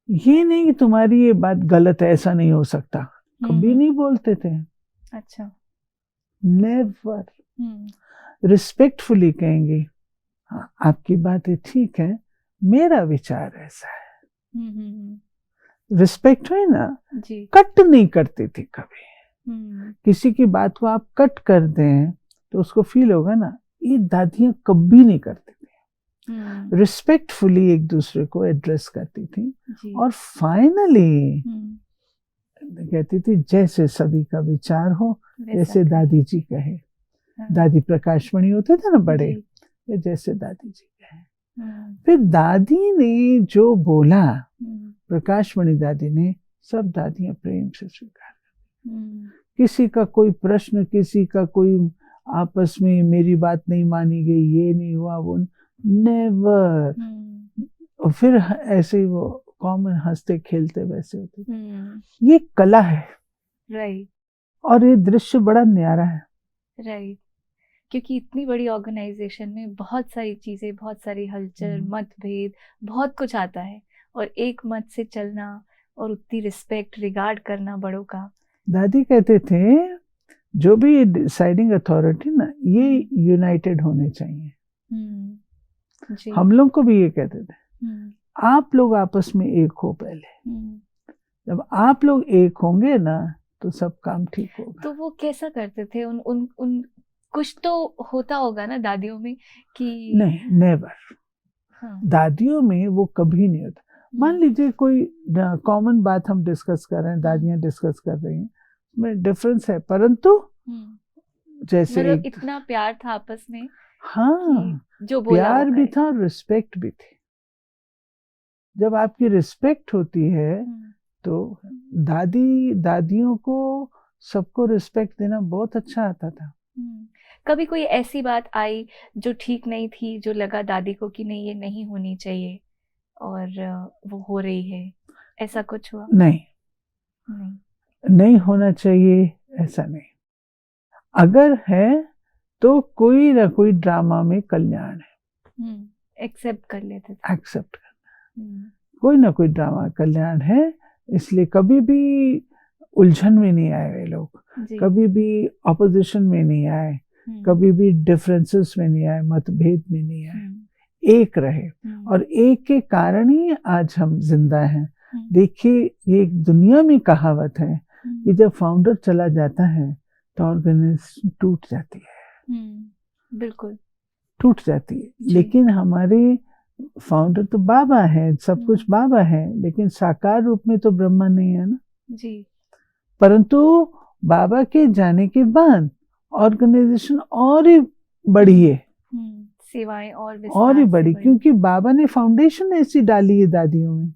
ये नहीं कि तुम्हारी ये बात गलत है, ऐसा नहीं हो सकता, कभी नहीं बोलते थे। अच्छा, नेवर। रिस्पेक्टफुली कहेंगे, हाँ आपकी बात है ठीक है, मेरा विचार ऐसा है। रिस्पेक्ट है ना जी। कट नहीं करते थे कभी। किसी की बात को आप कट कर दें तो उसको फील होगा ना, ये दादियां कभी नहीं करते थे। रिस्पेक्टफुली एक दूसरे को एड्रेस करती थी जी। और फाइनली कहती थी जैसे सभी का विचार हो, जैसे दादी जी कहे। दादी प्रकाशमणि होते थे ना बड़े, जैसे दादी जी कहे। फिर दादी ने जो बोला, प्रकाशमणि दादी ने, सब दादियां प्रेम से स्वीकार कर। किसी का कोई प्रश्न, किसी का कोई आपस में मेरी बात नहीं मानी गई, ये नहीं हुआ, वो नेवर। और फिर ऐसे ही वो कॉमन हंसते खेलते वैसे होते। ये कला है, राइट। और ये दृश्य बड़ा न्यारा है, राइट। क्योंकि इतनी बड़ी ऑर्गेनाइजेशन में बहुत सारी चीजें, बहुत सारी हलचल, मतभेद, बहुत कुछ आता है, और एक मत से चलना और उतनी रिस्पेक्ट, रिगार्ड करना बड़ों का। दादी कहते थे जो भी डिसाइडिंग अथॉरिटी ना, ये यूनाइटेड होने चाहिए। जी। हम लोग को भी ये कहते थे, आप लोग आपस में एक हो पहले, जब आप लोग एक होंगे ना तो सब काम ठीक होगा। तो वो कैसा करते थे? उन कुछ तो होता होगा ना दादियों में कि नहीं, नेवर। दादियों में वो कभी नहीं होता। मान लीजिए कोई कॉमन बात हम डिस्कस कर रहे हैं, दादियां डिस्कस कर रही हैं, में डिफरेंस है, परंतु जैसे मतलब इतना प्यार था आपस में। हाँ, जो बोला प्यार भी था, रिस्पेक्ट भी थी। जब आपकी रिस्पेक्ट होती है तो दादियों को सबको रिस्पेक्ट देना बहुत अच्छा आता था। कभी कोई ऐसी बात आई जो ठीक नहीं थी, जो लगा दादी को कि नहीं ये नहीं होनी चाहिए और वो हो रही है, ऐसा कुछ हुआ? नहीं होना चाहिए ऐसा नहीं। अगर है तो कोई ना कोई ड्रामा में कल्याण है, एक्सेप्ट कर लेते थे। एक्सेप्ट करना, कोई ना कोई ड्रामा कल्याण है, इसलिए कभी भी उलझन में नहीं आए वे लोग, कभी भी ऑपोजिशन में नहीं आए, कभी भी डिफरेंसेस में नहीं आए, मतभेद में नहीं आए, एक रहे। और एक के कारण ही आज हम जिंदा हैं। देखिए, ये एक दुनिया में कहावत है कि जब फाउंडर चला जाता है तो ऑर्गेनाइजेशन टूट जाती है। बिल्कुल टूट जाती है, लेकिन हमारे फाउंडर तो बाबा है, सब कुछ बाबा है, लेकिन साकार रूप में तो ब्रह्मा नहीं है ना। जी। परंतु बाबा के जाने के बाद ऑर्गेनाइजेशन और ही बढ़ी है, सेवाएं और और ही विस्तार से बढ़ी, बढ़ी। क्योंकि बाबा ने फाउंडेशन ऐसी डाली है दादियों में।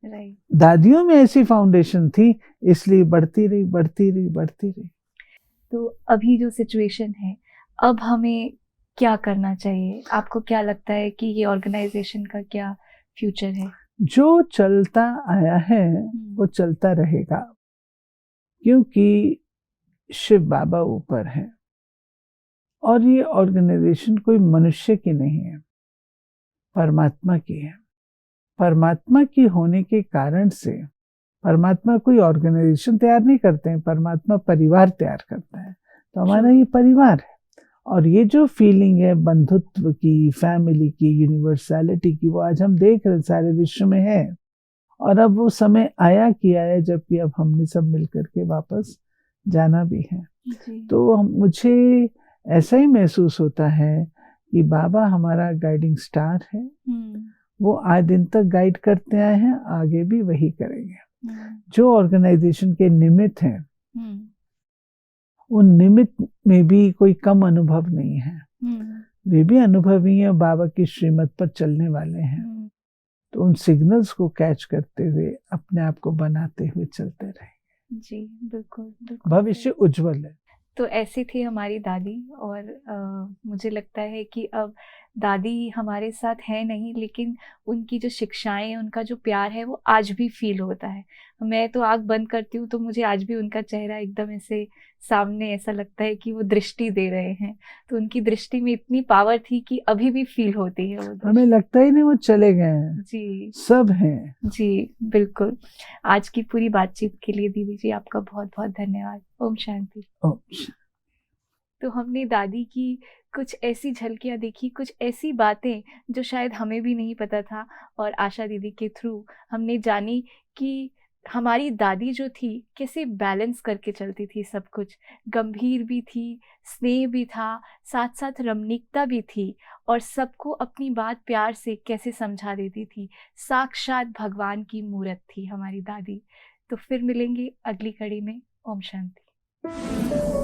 राइट। दादियों में ऐसी फाउंडेशन थी, इसलिए बढ़ती रही बढ़ती रही बढ़ती रही। तो अभी जो सिचुएशन है, अब हमें क्या करना चाहिए? आपको क्या लगता है कि ये ऑर्गेनाइजेशन का क्या फ्यूचर है? जो चलता आया है वो चलता रहेगा, क्योंकि शिव बाबा ऊपर है और ये ऑर्गेनाइजेशन कोई मनुष्य की नहीं है, परमात्मा की है। परमात्मा की होने के कारण से, परमात्मा कोई ऑर्गेनाइजेशन तैयार नहीं करते हैं, परमात्मा परिवार तैयार करता है। तो हमारा ये परिवार है, और ये जो फीलिंग है बंधुत्व की, फैमिली की, यूनिवर्सैलिटी की, वो आज हम देख रहे सारे विश्व में है। और अब वो समय आया कि आया जबकि अब हमने सब मिलकर के वापस जाना भी है। तो मुझे ऐसा ही महसूस होता है कि बाबा हमारा गाइडिंग स्टार है। वो आज दिन तक गाइड करते आए हैं, आगे भी वही करेंगे। जो ऑर्गेनाइजेशन के निमित्त हैं, उन निमित्त में भी कोई कम अनुभव नहीं है, वे भी अनुभवी हैं, बाबा की श्रीमत पर चलने वाले हैं। तो उन सिग्नल्स को कैच करते हुए अपने आप को बनाते हुए चलते रहेंगे। जी बिल्कुल, बिल्कुल। भविष्य उज्जवल है। तो ऐसी थी हमारी दादी, और मुझे लगता है कि अब दादी हमारे साथ है नहीं, लेकिन उनकी जो शिक्षाएं, उनका जो प्यार है वो आज भी फील होता है। मैं तो आँख बंद करती हूँ तो मुझे आज भी उनका चेहरा एकदम ऐसे सामने, ऐसा लगता है कि वो दृष्टि दे रहे हैं। तो उनकी दृष्टि में इतनी पावर थी कि अभी भी फील होती है वो दृष्टि। हमें लगता ही नहीं वो चले गए हैं, जी सब हैं। जी बिल्कुल। आज की पूरी बातचीत के लिए दीदी जी आपका बहुत बहुत धन्यवाद। ओम शांति। ओम शांति। तो हमने दादी की कुछ ऐसी झलकियाँ देखी, कुछ ऐसी बातें जो शायद हमें भी नहीं पता था, और आशा दीदी के थ्रू हमने जानी कि हमारी दादी जो थी कैसे बैलेंस करके चलती थी सब कुछ। गंभीर भी थी, स्नेह भी था, साथ साथ रमणीकता भी थी, और सबको अपनी बात प्यार से कैसे समझा देती थी। साक्षात भगवान की मूरत थी हमारी दादी। तो फिर मिलेंगे अगली कड़ी में। ओम शांति।